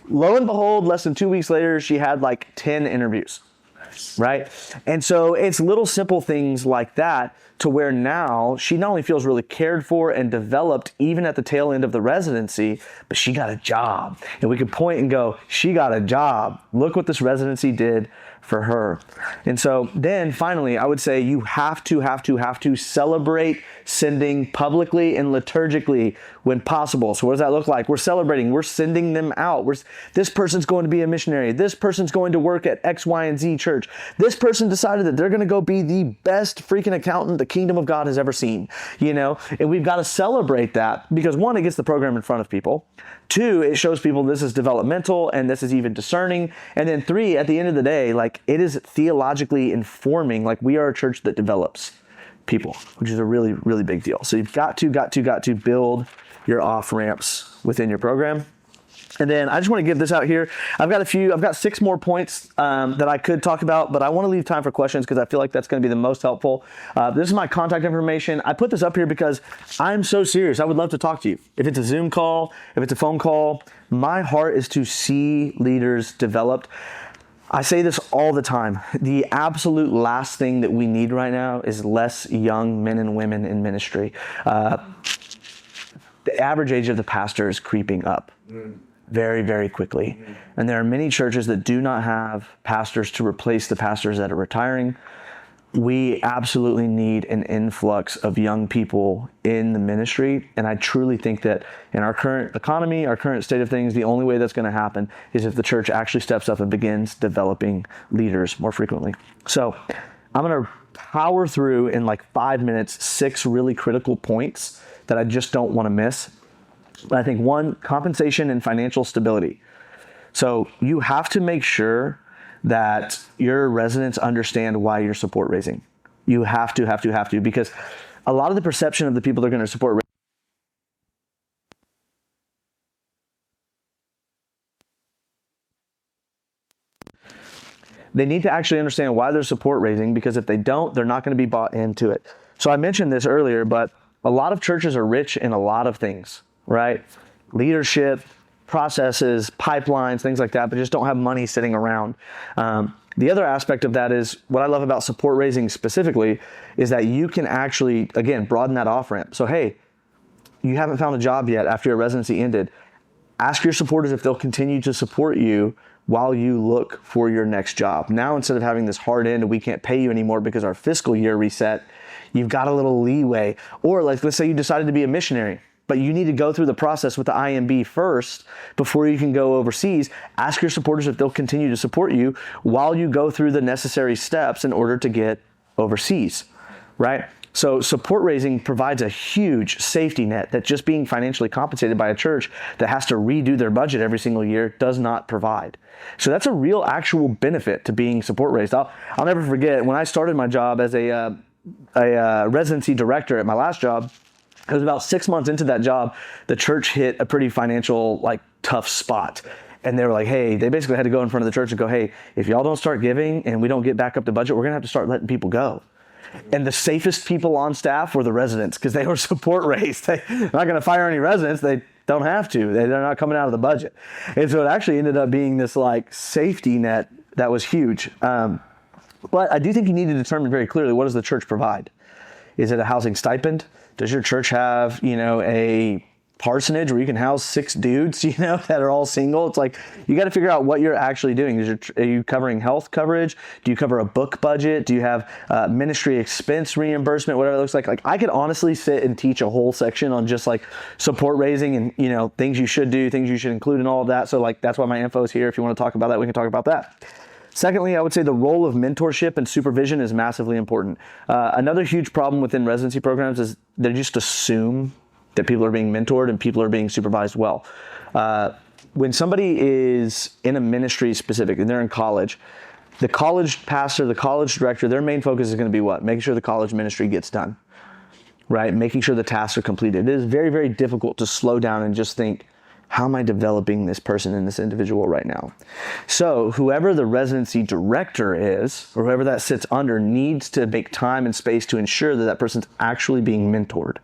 Lo and behold, less than 2 weeks later, she had like 10 interviews. Right? And so it's little simple things like that to where now she not only feels really cared for and developed even at the tail end of the residency, but she got a job. And we could point and go, she got a job. Look what this residency did for her. And so then finally, I would say you have to celebrate sending publicly and liturgically when possible. So what does that look like? We're celebrating, we're sending them out. This person's going to be a missionary. This person's going to work at X, Y, and Z church. This person decided that they're going to go be the best freaking accountant the kingdom of God has ever seen, and we've got to celebrate that because one, it gets the program in front of people. Two, it shows people this is developmental and this is even discerning. And then three, at the end of the day, like it is theologically informing, like we are a church that develops people, which is a really, really big deal. So you've got to build your off ramps within your program. And then I just want to get this out here. I've got 6 more points that I could talk about, but I want to leave time for questions because I feel like that's going to be the most helpful. This is my contact information. I put this up here because I'm so serious. I would love to talk to you. If it's a Zoom call, if it's a phone call, my heart is to see leaders developed. I say this all the time. The absolute last thing that we need right now is less young men and women in ministry. The average age of the pastor is creeping up very, very quickly. And there are many churches that do not have pastors to replace the pastors that are retiring. We absolutely need an influx of young people in the ministry. And I truly think that in our current economy, our current state of things, the only way that's going to happen is if the church actually steps up and begins developing leaders more frequently. So I'm going to power through in like 5 minutes, 6 really critical points that I just don't want to miss. I think 1, compensation and financial stability. So you have to make sure that your residents understand why you're support raising. You have to, because a lot of the perception of the people they're going to support they need to actually understand why they're support raising, because if they don't, they're not going to be bought into it. So I mentioned this earlier, but a lot of churches are rich in a lot of things, right? Leadership, processes, pipelines, things like that, but just don't have money sitting around. The other aspect of that is what I love about support raising specifically is that you can actually, again, broaden that off ramp. So, hey, you haven't found a job yet after your residency ended. Ask your supporters if they'll continue to support you while you look for your next job. Now, instead of having this hard end and we can't pay you anymore because our fiscal year reset, you've got a little leeway. Or like, let's say you decided to be a missionary, but you need to go through the process with the IMB first before you can go overseas. Ask your supporters if they'll continue to support you while you go through the necessary steps in order to get overseas, right? So support raising provides a huge safety net that just being financially compensated by a church that has to redo their budget every single year does not provide. So that's a real actual benefit to being support raised. I'll never forget when I started my job as a residency director at my last job. It was about 6 months into that job, the church hit a pretty financial, tough spot. And they were like, hey, they basically had to go in front of the church and go, hey, if y'all don't start giving and we don't get back up to budget, we're going to have to start letting people go. And the safest people on staff were the residents because they were support raised. They're not going to fire any residents. They don't have to. They're not coming out of the budget. And so it actually ended up being this safety net that was huge. But I do think you need to determine very clearly, what does the church provide? Is it a housing stipend? Does your church have, a parsonage where you can house 6 dudes, that are all single? It's you got to figure out what you're actually doing. Are you covering health coverage? Do you cover a book budget? Do you have ministry expense reimbursement? Whatever it looks like. I could honestly sit and teach a whole section on just support raising and, things you should do, things you should include in all of that. So that's why my info is here. If you want to talk about that, we can talk about that. Secondly, I would say the role of mentorship and supervision is massively important. Another huge problem within residency programs is they just assume that people are being mentored and people are being supervised well. When somebody is in a ministry specific and they're in college, the college pastor, the college director, their main focus is going to be what? Making sure the college ministry gets done, right? Making sure the tasks are completed. It is very, very difficult to slow down and just think, how am I developing this person and this individual right now? So whoever the residency director is, or whoever that sits under, needs to make time and space to ensure that that person's actually being mentored.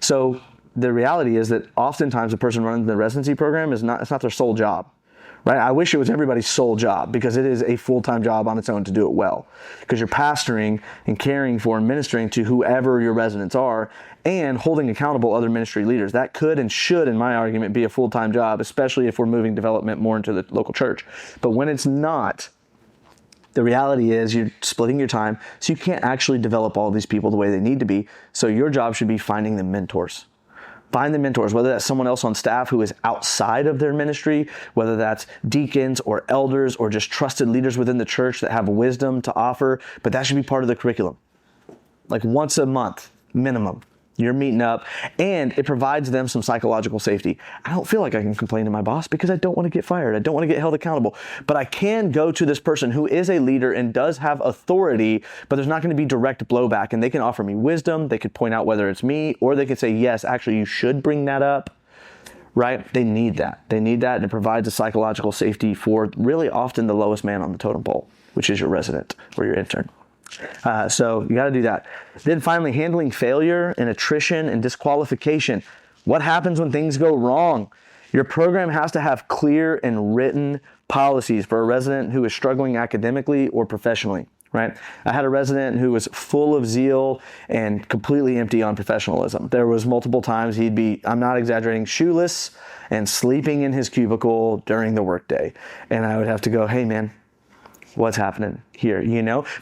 So the reality is that oftentimes the person running the residency program it's not their sole job, right? I wish it was everybody's sole job because it is a full-time job on its own to do it well. Because you're pastoring and caring for and ministering to whoever your residents are and holding accountable other ministry leaders. That could and should, in my argument, be a full-time job, especially if we're moving development more into the local church. But when it's not, the reality is you're splitting your time, so you can't actually develop all of these people the way they need to be. So your job should be finding them mentors. Find the mentors, whether that's someone else on staff who is outside of their ministry, whether that's deacons or elders or just trusted leaders within the church that have wisdom to offer, but that should be part of the curriculum. Once a month, minimum, you're meeting up, and it provides them some psychological safety. I don't feel like I can complain to my boss because I don't want to get fired. I don't want to get held accountable, but I can go to this person who is a leader and does have authority, but there's not going to be direct blowback, and they can offer me wisdom. They could point out whether it's me, or they could say, yes, actually, you should bring that up, right? They need that. And it provides a psychological safety for really often the lowest man on the totem pole, which is your resident or your intern. So you got to do that. Then finally, handling failure and attrition and disqualification. What happens when things go wrong? Your program has to have clear and written policies for a resident who is struggling academically or professionally, right? I had a resident who was full of zeal and completely empty on professionalism. There was multiple times he'd be, I'm not exaggerating, shoeless and sleeping in his cubicle during the workday. And I would have to go, hey man, what's happening here,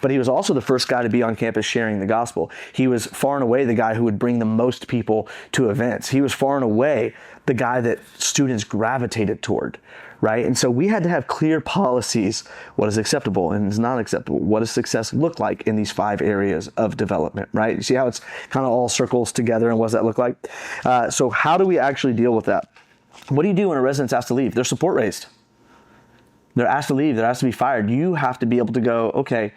But he was also the first guy to be on campus sharing the gospel. He was far and away the guy who would bring the most people to events. He was far and away the guy that students gravitated toward, right? And so we had to have clear policies. What is acceptable and is not acceptable? What does success look like in these 5 areas of development, right? You see how it's kind of all circles together, and what does that look like? So how do we actually deal with that? What do you do when a resident's asked to leave? They're support raised. They're asked to leave. They're asked to be fired. You have to be able to go, okay,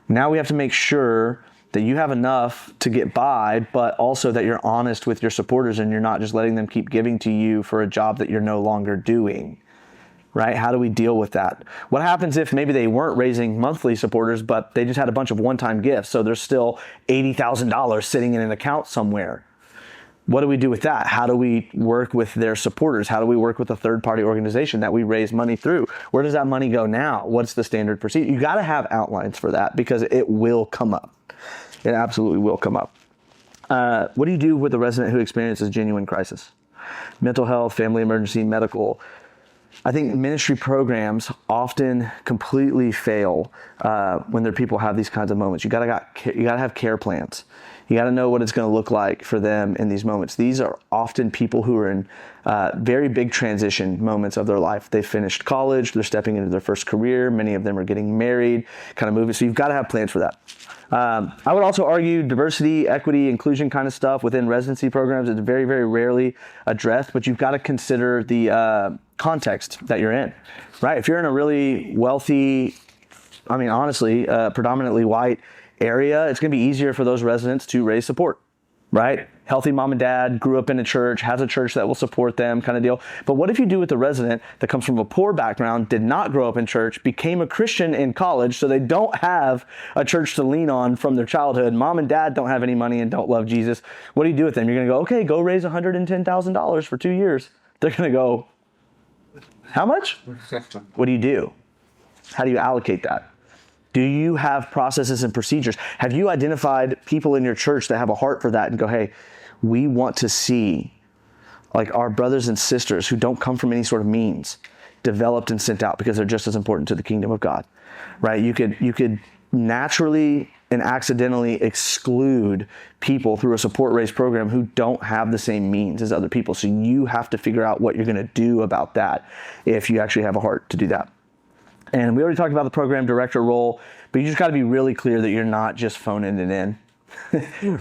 now we have to make sure that you have enough to get by, but also that you're honest with your supporters and you're not just letting them keep giving to you for a job that you're no longer doing, right? How do we deal with that? What happens if maybe they weren't raising monthly supporters, but they just had a bunch of one-time gifts, so there's still $80,000 sitting in an account somewhere? What do we do with that? How do we work with their supporters? How do we work with a third-party organization that we raise money through? Where does that money go now? What's the standard procedure? You got to have outlines for that because it will come up. It absolutely will come up. What do you do with a resident who experiences genuine crisis? Mental health, family emergency, medical. I think ministry programs often completely fail when their people have these kinds of moments. You gotta have care plans. You got to know what it's going to look like for them in these moments. These are often people who are in very big transition moments of their life. They finished college, they're stepping into their first career. Many of them are getting married, kind of moving. So you've got to have plans for that. I would also argue diversity, equity, inclusion kind of stuff within residency programs is very, very rarely addressed, but you've got to consider the context that you're in, right? If you're in a really wealthy, I mean, honestly, predominantly white area, it's going to be easier for those residents to raise support, right? Healthy mom and dad, grew up in a church, has a church that will support them kind of deal. But what if you do with a resident that comes from a poor background, did not grow up in church, became a Christian in college, so they don't have a church to lean on from their childhood. Mom and dad don't have any money and don't love Jesus. What do you do with them? You're going to go, okay, go raise $110,000 for 2 years. They're going to go, how much? What do you do? How do you allocate that? Do you have processes and procedures? Have you identified people in your church that have a heart for that and go, hey, we want to see like our brothers and sisters who don't come from any sort of means developed and sent out because they're just as important to the kingdom of God, right? You could naturally and accidentally exclude people through a support race program who don't have the same means as other people. So you have to figure out what you're going to do about that if you actually have a heart to do that. And we already talked about the program director role, but you just got to be really clear that you're not just phoning it in.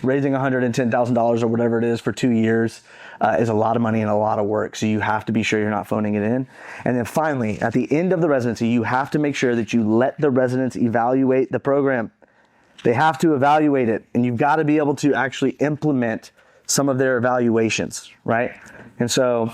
Raising $110,000 or whatever it is for 2 years is a lot of money and a lot of work. So you have to be sure you're not phoning it in. And then finally, at the end of the residency, you have to make sure that you let the residents evaluate the program. They have to evaluate it, and you've got to be able to actually implement some of their evaluations, right? And so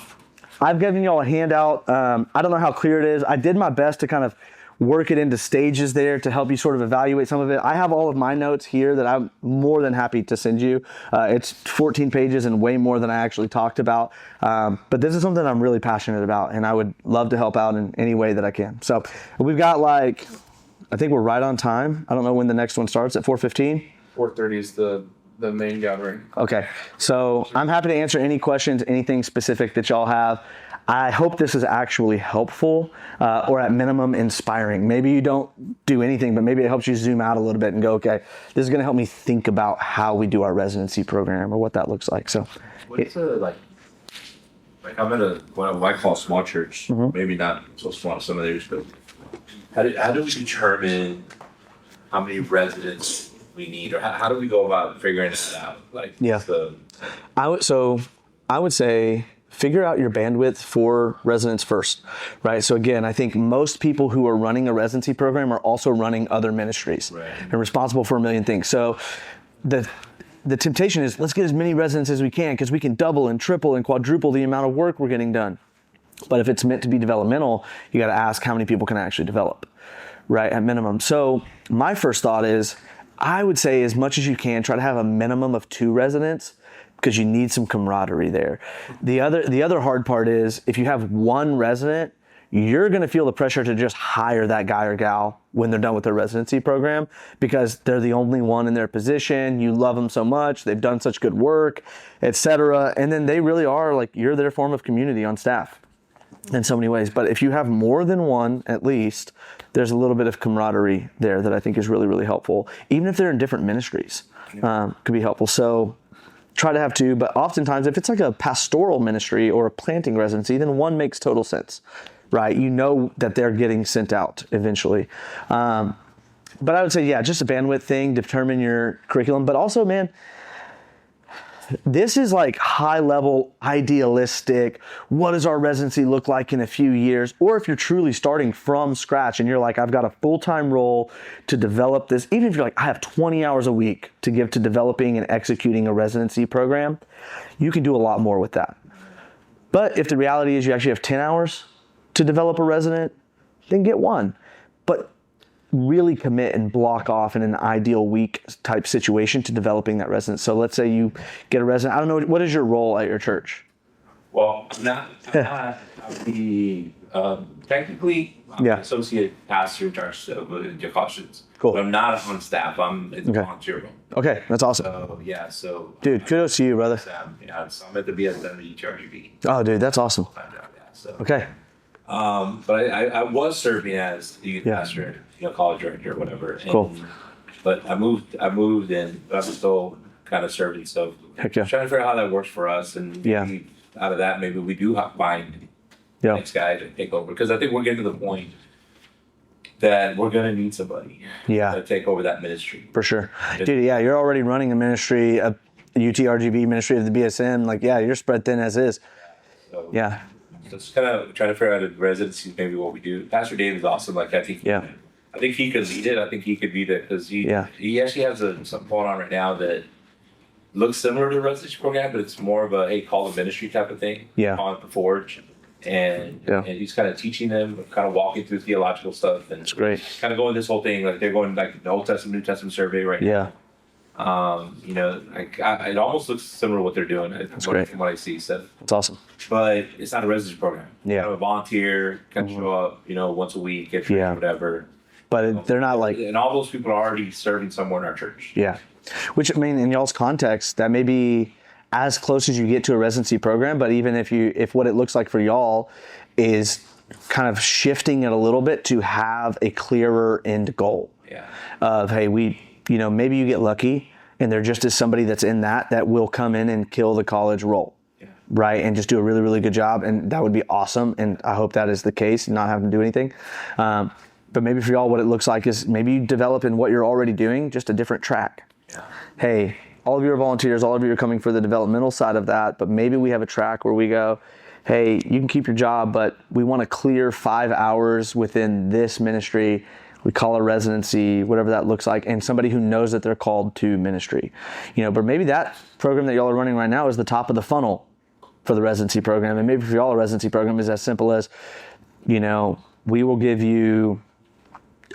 I've given you all a handout. I don't know how clear it is. I did my best to kind of work it into stages there to help you sort of evaluate some of it. I have all of my notes here that I'm more than happy to send you. It's 14 pages and way more than I actually talked about. But this is something I'm really passionate about, and I would love to help out in any way that I can. So we've got I think we're right on time. I don't know when the next one starts, at 4:15? 4:30 is the main gathering. Okay, so I'm happy to answer any questions, anything specific that y'all have. I hope this is actually helpful or at minimum inspiring. Maybe you don't do anything, but maybe it helps you zoom out a little bit and go, okay, this is going to help me think about how we do our residency program or what that looks like. So, What's like I'm at what I call a small church, maybe not so small as some of theirs, but how do we determine how many residents we need, or how do we go about figuring that out? Like, yeah, I would say figure out your bandwidth for residents first, right? So again, I think most people who are running a residency program are also running other ministries and responsible for a million things. So the temptation is, let's get as many residents as we can because we can double and triple and quadruple the amount of work we're getting done. But if it's meant to be developmental, you got to ask how many people can actually develop, right, at minimum. So my first thought is, I would say as much as you can, try to have a minimum of 2 residents because you need some camaraderie there. The other hard part is if you have 1 resident, you're going to feel the pressure to just hire that guy or gal when they're done with their residency program because they're the only one in their position. You love them so much. They've done such good work, etc. And then they really are like, you're their form of community on staff in so many ways. But if you have more than 1, at least, there's a little bit of camaraderie there that I think is really, really helpful. Even if they're in different ministries, could be helpful. So try to have 2, but oftentimes if it's like a pastoral ministry or a planting residency, then 1 makes total sense, right? You know that they're getting sent out eventually. But I would say, yeah, just a bandwidth thing, determine your curriculum, but also, man, this is like high level, idealistic. What does our residency look like in a few years? Or if you're truly starting from scratch and you're like, I've got a full-time role to develop this. Even if you're like, I have 20 hours a week to give to developing and executing a residency program, you can do a lot more with that. But if the reality is you actually have 10 hours to develop a resident, then get 1. But really commit and block off in an ideal week type situation to developing that resident. So let's say you get a resident. I don't know, what is your role at your church? Well, technically, I'm an associate pastor in charge of the cautions. Cool. But I'm not on staff. I'm in the volunteer role. Okay, that's awesome. So dude, kudos to you, brother. So I'm at the BSW HRGB. Oh, dude, that's awesome. Okay. But I was serving as the youth pastor, college director, or whatever. Cool. But I moved in. I was still kind of serving. So Heck yeah. trying to figure out how that works for us, and maybe out of that, maybe we do find the next guy to take over, because I think we're getting to the point that we're going to need somebody to take over that ministry. For sure. Dude, yeah, you're already running a ministry, a UTRGB ministry of the BSM. Like, yeah, you're spread thin as is. So it's kind of trying to figure out a residency, maybe what we do. Pastor Dave is awesome. Like, I think he could lead it. I think he could lead it, because he actually has something going on right now that looks similar to the residency program, but it's more of a call to ministry type of thing on the Forge. And he's kind of teaching them, kind of walking through theological stuff. And it's great. Kind of going this whole thing, like they're going like the Old Testament, New Testament survey right now. You know, it almost looks similar to what they're doing. That's great. From what I see. So it's awesome. But it's not a residency program. Yeah. You know, a volunteer can show up, you know, once a week, get trained, whatever. But they're not like... And all those people are already serving somewhere in our church. Yeah. Which, I mean, in y'all's context, that may be as close as you get to a residency program, but even if what it looks like for y'all is kind of shifting it a little bit to have a clearer end goal of, hey, maybe you get lucky and there just is somebody that's in that will come in and kill the college role, right? And just do a really, really good job. And that would be awesome. And I hope that is the case, not having to do anything. But maybe for y'all, what it looks like is maybe you develop in what you're already doing, just a different track. Hey, all of you are volunteers, all of you are coming for the developmental side of that, but maybe we have a track where we go, hey, you can keep your job, but we want to clear 5 hours within this ministry. We call it residency, whatever that looks like, and somebody who knows that they're called to ministry. You know, but maybe that program that y'all are running right now is the top of the funnel for the residency program. And maybe for y'all, a residency program is as simple as, you know, we will give you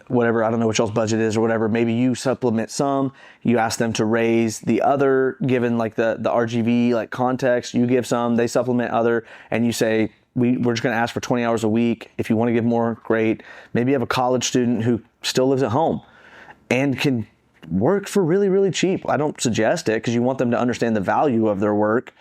whatever, I don't know what y'all's budget is or whatever, maybe you supplement some, you ask them to raise the other, given like the RGV like context, you give some, they supplement other, and you say, we're just going to ask for 20 hours a week. If you want to give more, great. Maybe you have a college student who still lives at home and can work for really, really cheap. I don't suggest it because you want them to understand the value of their work,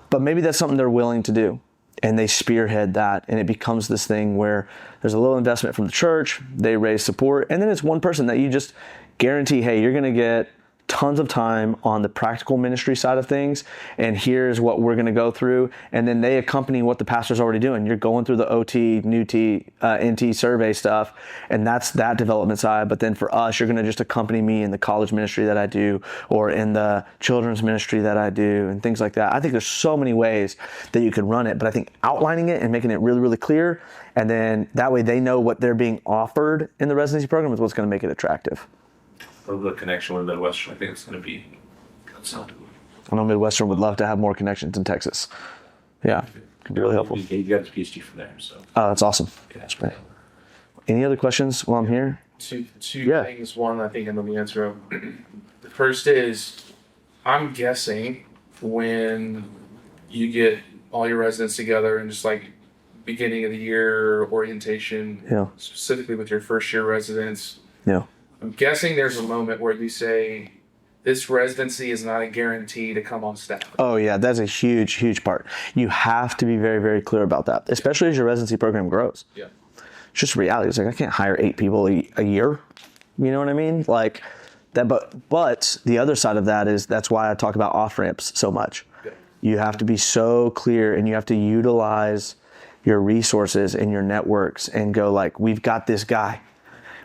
but maybe that's something they're willing to do. And they spearhead that, and it becomes this thing where there's a little investment from the church, they raise support, and then it's one person that you just guarantee, hey, you're going to get tons of time on the practical ministry side of things, and here's what we're going to go through, and then they accompany what the pastor's already doing. You're going through the OT, NT survey stuff, and that's that development side. But then for us, you're going to just accompany me in the college ministry that I do, or in the children's ministry that I do, and things like that. I think there's so many ways that you could run it, but I think outlining it and making it really, really clear, and then that way they know what they're being offered in the residency program is what's going to make it attractive. The connection with Midwestern, I think it's going to be. I know Midwestern would love to have more connections in Texas. Yeah, could be really helpful. You got his PhD from there, so. Oh, that's awesome. Yeah. That's great. Any other questions while I'm here? Two things. One, I think I know the answer of. The first is, I'm guessing when you get all your residents together and just like beginning of the year orientation, specifically with your first year residents. Yeah. I'm guessing there's a moment where you say, this residency is not a guarantee to come on staff. Oh, yeah. That's a huge, huge part. You have to be very, very clear about that, especially as your residency program grows. Yeah. It's just reality. It's like, I can't hire 8 people a year. You know what I mean? Like that. But the other side of that is that's why I talk about off-ramps so much. Yeah. You have to be so clear, and you have to utilize your resources and your networks and go like, we've got this guy.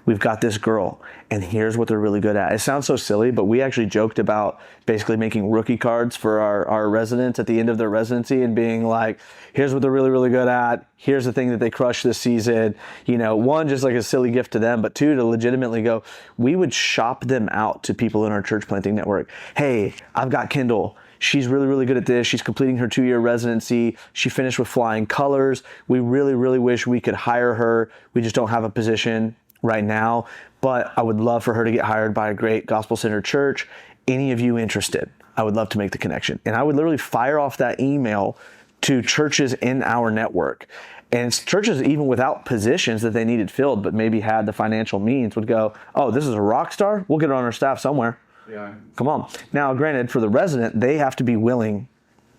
We've got this girl, and here's what they're really good at. It sounds so silly, but we actually joked about basically making rookie cards for our residents at the end of their residency and being like, here's what they're really, really good at. Here's the thing that they crushed this season. You know, one, just like a silly gift to them, but two, to legitimately go, we would shop them out to people in our church planting network. Hey, I've got Kendall. She's really, really good at this. She's completing her 2-year residency. She finished with flying colors. We really, really wish we could hire her. We just don't have a position right now, but I would love for her to get hired by a great gospel-centered church. Any of you interested? I would love to make the connection. And I would literally fire off that email to churches in our network. And churches, even without positions that they needed filled, but maybe had the financial means, would go, oh, this is a rock star? We'll get her on our staff somewhere. Yeah. Come on. Now, granted, for the resident, they have to be willing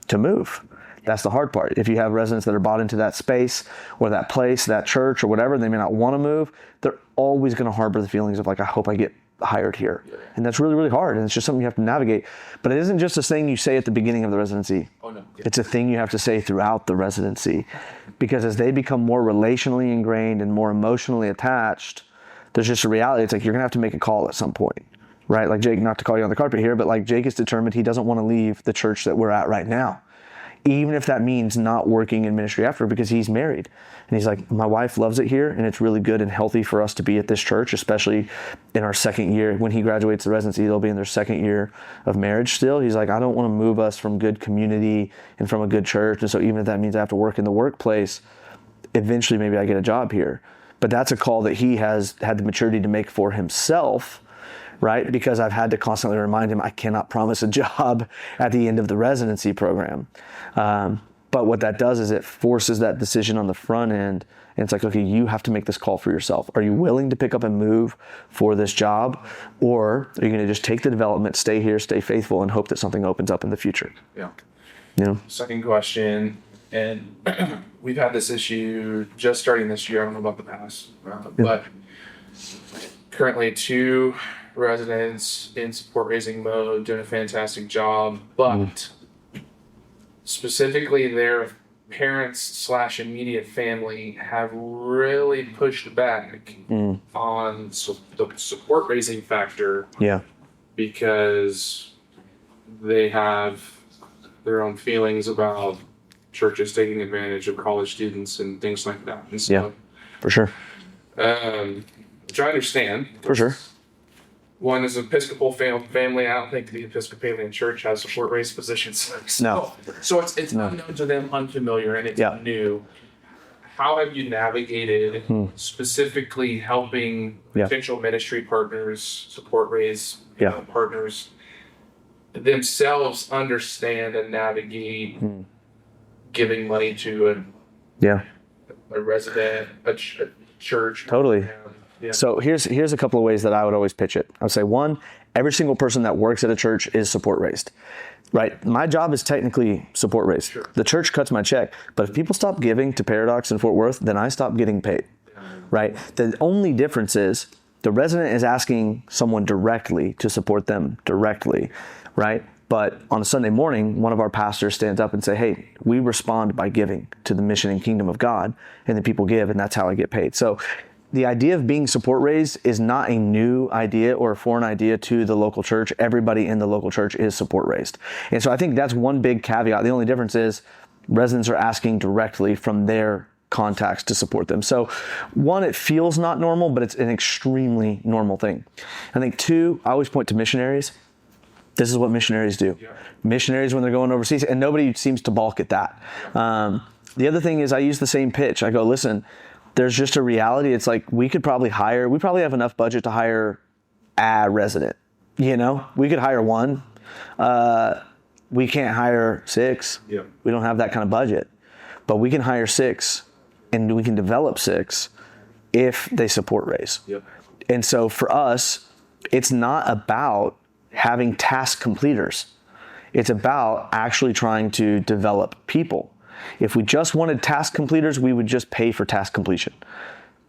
to move. That's the hard part. If you have residents that are bought into that space or that place, that church or whatever, they may not want to move. They're always going to harbor the feelings of like, I hope I hired here. And that's really, really hard. And it's just something you have to navigate. But it isn't just a thing you say at the beginning of the residency. Oh, no. It's a thing you have to say throughout the residency. Because as they become more relationally ingrained and more emotionally attached, there's just a reality. It's like you're going to have to make a call at some point, right? Like Jake, not to call you on the carpet here, but like Jake is determined he doesn't want to leave the church that we're at right now. Even if that means not working in ministry after, because he's married. And he's like, my wife loves it here, and it's really good and healthy for us to be at this church, especially in our second year. When he graduates the residency, they'll be in their second year of marriage still. He's like, I don't want to move us from good community and from a good church. And so even if that means I have to work in the workplace, eventually maybe I get a job here. But that's a call that he has had the maturity to make for himself, right? Because I've had to constantly remind him I cannot promise a job at the end of the residency program. But what that does is it forces that decision on the front end. And it's like, okay, you have to make this call for yourself. Are you willing to pick up and move for this job? Or are you going to just take the development, stay here, stay faithful, and hope that something opens up in the future? Yeah. You know? Second question, and we've had this issue just starting this year. I don't know about the past, but currently 2 residents in support raising mode doing a fantastic job, but specifically their parents / immediate family have really pushed back on the support raising factor. Yeah. Because they have their own feelings about churches taking advantage of college students and things like that. And so, Yeah, for sure. Which I understand. For sure. One is an Episcopal family. I don't think the Episcopalian Church has support raised positions. No. So it's unknown to them, unfamiliar, and it's new. How have you navigated specifically helping potential ministry partners, support raise partners, themselves understand and navigate giving money to a resident, a church? Totally. Yeah. So here's a couple of ways that I would always pitch it. I would say, one, every single person that works at a church is support raised, right? My job is technically support raised. Sure. The church cuts my check, but if people stop giving to Paradox in Fort Worth, then I stop getting paid, right? The only difference is the resident is asking someone directly to support them directly, right? But on a Sunday morning, one of our pastors stands up and say, hey, we respond by giving to the mission and kingdom of God, and then people give, and that's how I get paid. So the idea of being support raised is not a new idea or a foreign idea to the local church. Everybody in the local church is support raised. And so I think that's one big caveat. The only difference is residents are asking directly from their contacts to support them. So one, it feels not normal, but it's an extremely normal thing. I think 2, I always point to missionaries. This is what missionaries do. Yeah. Missionaries, when they're going overseas, and nobody seems to balk at that. The other thing is I use the same pitch. I go, listen, there's just a reality. It's like we probably have enough budget to hire a resident. You know, we could hire 1. We can't hire 6. Yeah. We don't have that kind of budget. But we can hire 6 and we can develop 6 if they support raise. Yep. And so for us, it's not about having task completers. It's about actually trying to develop people. If we just wanted task completers, we would just pay for task completion.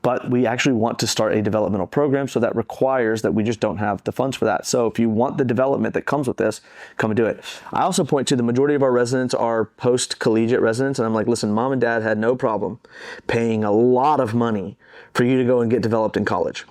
But we actually want to start a developmental program, so that requires that we just don't have the funds for that. So if you want the development that comes with this, come and do it. I also point to the majority of our residents are post-collegiate residents, and I'm like, listen, mom and dad had no problem paying a lot of money for you to go and get developed in college.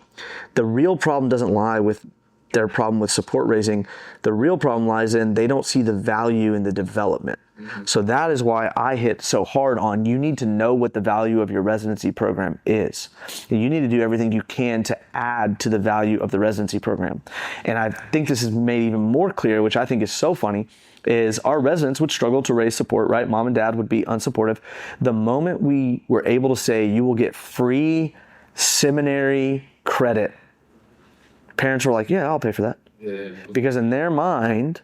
The real problem doesn't lie with their problem with support raising. The real problem lies in they don't see the value in the development. So that is why I hit so hard on you need to know what the value of your residency program is. And you need to do everything you can to add to the value of the residency program. And I think this is made even more clear, which I think is so funny, is our residents would struggle to raise support, right? Mom and dad would be unsupportive. The moment we were able to say you will get free seminary credit, parents were like, yeah, I'll pay for that. Yeah. Because in their mind,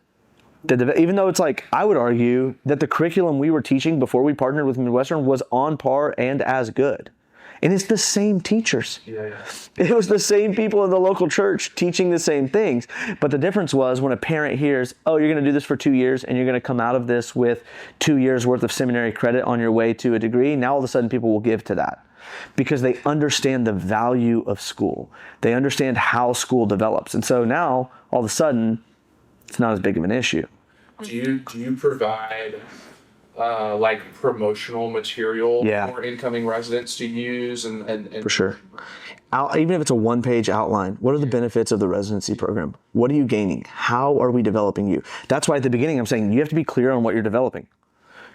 even though it's like, I would argue that the curriculum we were teaching before we partnered with Midwestern was on par and as good. And it's the same teachers. Yeah. It was the same people in the local church teaching the same things. But the difference was when a parent hears, oh, you're going to do this for 2 years and you're going to come out of this with 2 years worth of seminary credit on your way to a degree. Now all of a sudden people will give to that. because they understand the value of school. They understand how school develops. And so now, all of a sudden, it's not as big of an issue. Do you provide like promotional material for incoming residents to use and For sure. Even if it's a one-page outline, what are the benefits of the residency program? What are you gaining? How are we developing you? That's why at the beginning I'm saying you have to be clear on what you're developing.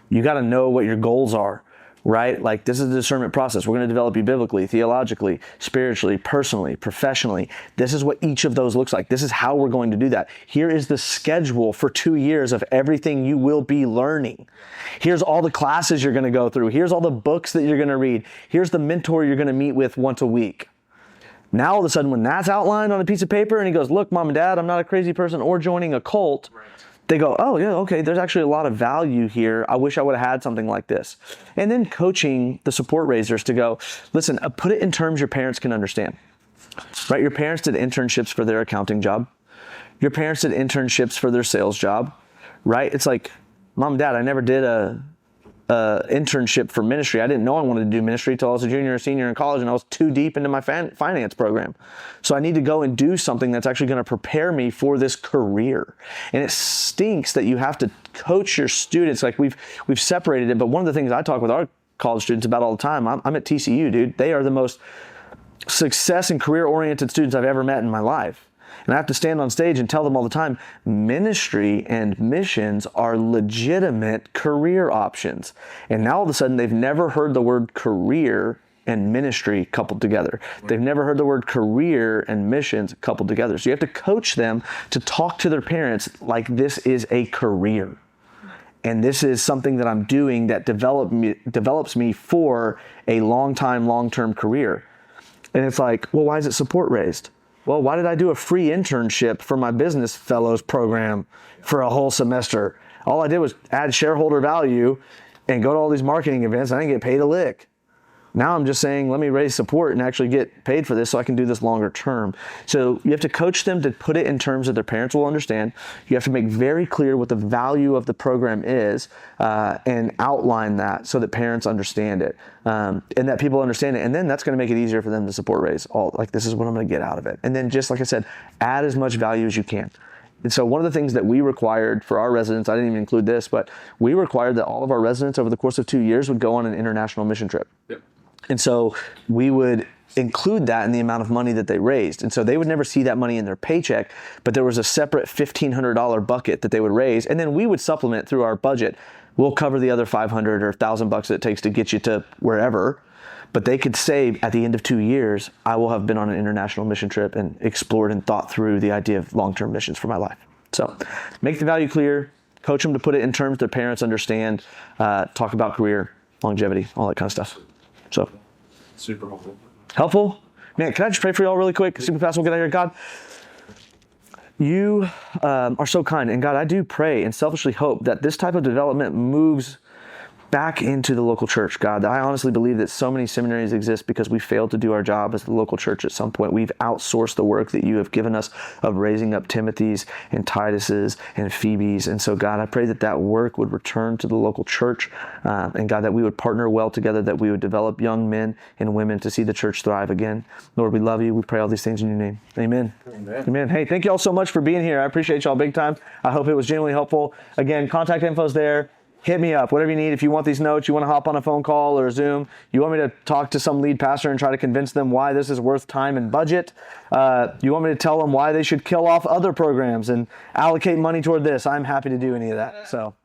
You got to know what your goals are, right? Like, this is the discernment process. We're going to develop you biblically, theologically, spiritually, personally, professionally. This is what each of those looks like. This is how we're going to do that. Here is the schedule for 2 years of everything you will be learning. Here's all the classes you're going to go through. Here's all the books that you're going to read. Here's the mentor you're going to meet with once a week. Now, all of a sudden, when that's outlined on a piece of paper and he goes, look, mom and dad, I'm not a crazy person or joining a cult. Right. They go, oh, yeah, okay, there's actually a lot of value here. I wish I would have had something like this. And then coaching the support raisers to go, listen, put it in terms your parents can understand, right? Your parents did internships for their accounting job. Your parents did internships for their sales job, right? It's like, mom and dad, I never did a internship for ministry. I didn't know I wanted to do ministry until I was a junior or senior in college, and I was too deep into my finance program. So I need to go and do something that's actually going to prepare me for this career. And it stinks that you have to coach your students. Like, we've separated it, but one of the things I talk with our college students about all the time, I'm at TCU, dude. They are the most success and career-oriented students I've ever met in my life. And I have to stand on stage and tell them all the time, ministry and missions are legitimate career options. And now all of a sudden, they've never heard the word career and ministry coupled together. They've never heard the word career and missions coupled together. So you have to coach them to talk to their parents like this is a career. And this is something that I'm doing that develops me for a long-term career. And it's like, well, why is it support raised? Well, why did I do a free internship for my business fellows program for a whole semester? All I did was add shareholder value and go to all these marketing events. I didn't get paid a lick. Now I'm just saying, let me raise support and actually get paid for this so I can do this longer term. So you have to coach them to put it in terms that their parents will understand. You have to make very clear what the value of the program is and outline that so that parents understand it and that people understand it. And then that's going to make it easier for them to support raise. Like, this is what I'm going to get out of it. And then, just like I said, add as much value as you can. And so one of the things that we required for our residents, I didn't even include this, but we required that all of our residents over the course of 2 years would go on an international mission trip. Yep. And so we would include that in the amount of money that they raised. And so they would never see that money in their paycheck, but there was a separate $1,500 bucket that they would raise. And then we would supplement through our budget. We'll cover the other $500 or $1,000 that it takes to get you to wherever. But they could say at the end of 2 years, I will have been on an international mission trip and explored and thought through the idea of long-term missions for my life. So make the value clear, coach them to put it in terms their parents understand, talk about career, longevity, all that kind of stuff. So, super helpful. Helpful? Man, can I just pray for y'all really quick? Super fast, we'll get out of here. God, you are so kind. And God, I do pray and selfishly hope that this type of development moves back into the local church, God. I honestly believe that so many seminaries exist because we failed to do our job as the local church at some point. We've outsourced the work that you have given us of raising up Timothys and Tituses and Phoebes. And so, God, I pray that that work would return to the local church. And God, that we would partner well together, that we would develop young men and women to see the church thrive again. Lord, we love you. We pray all these things in your name. Amen. Amen. Amen. Hey, thank you all so much for being here. I appreciate y'all big time. I hope it was genuinely helpful. Again, contact info's there. Hit me up, whatever you need. If you want these notes, you want to hop on a phone call or a Zoom, you want me to talk to some lead pastor and try to convince them why this is worth time and budget, you want me to tell them why they should kill off other programs and allocate money toward this, I'm happy to do any of that. So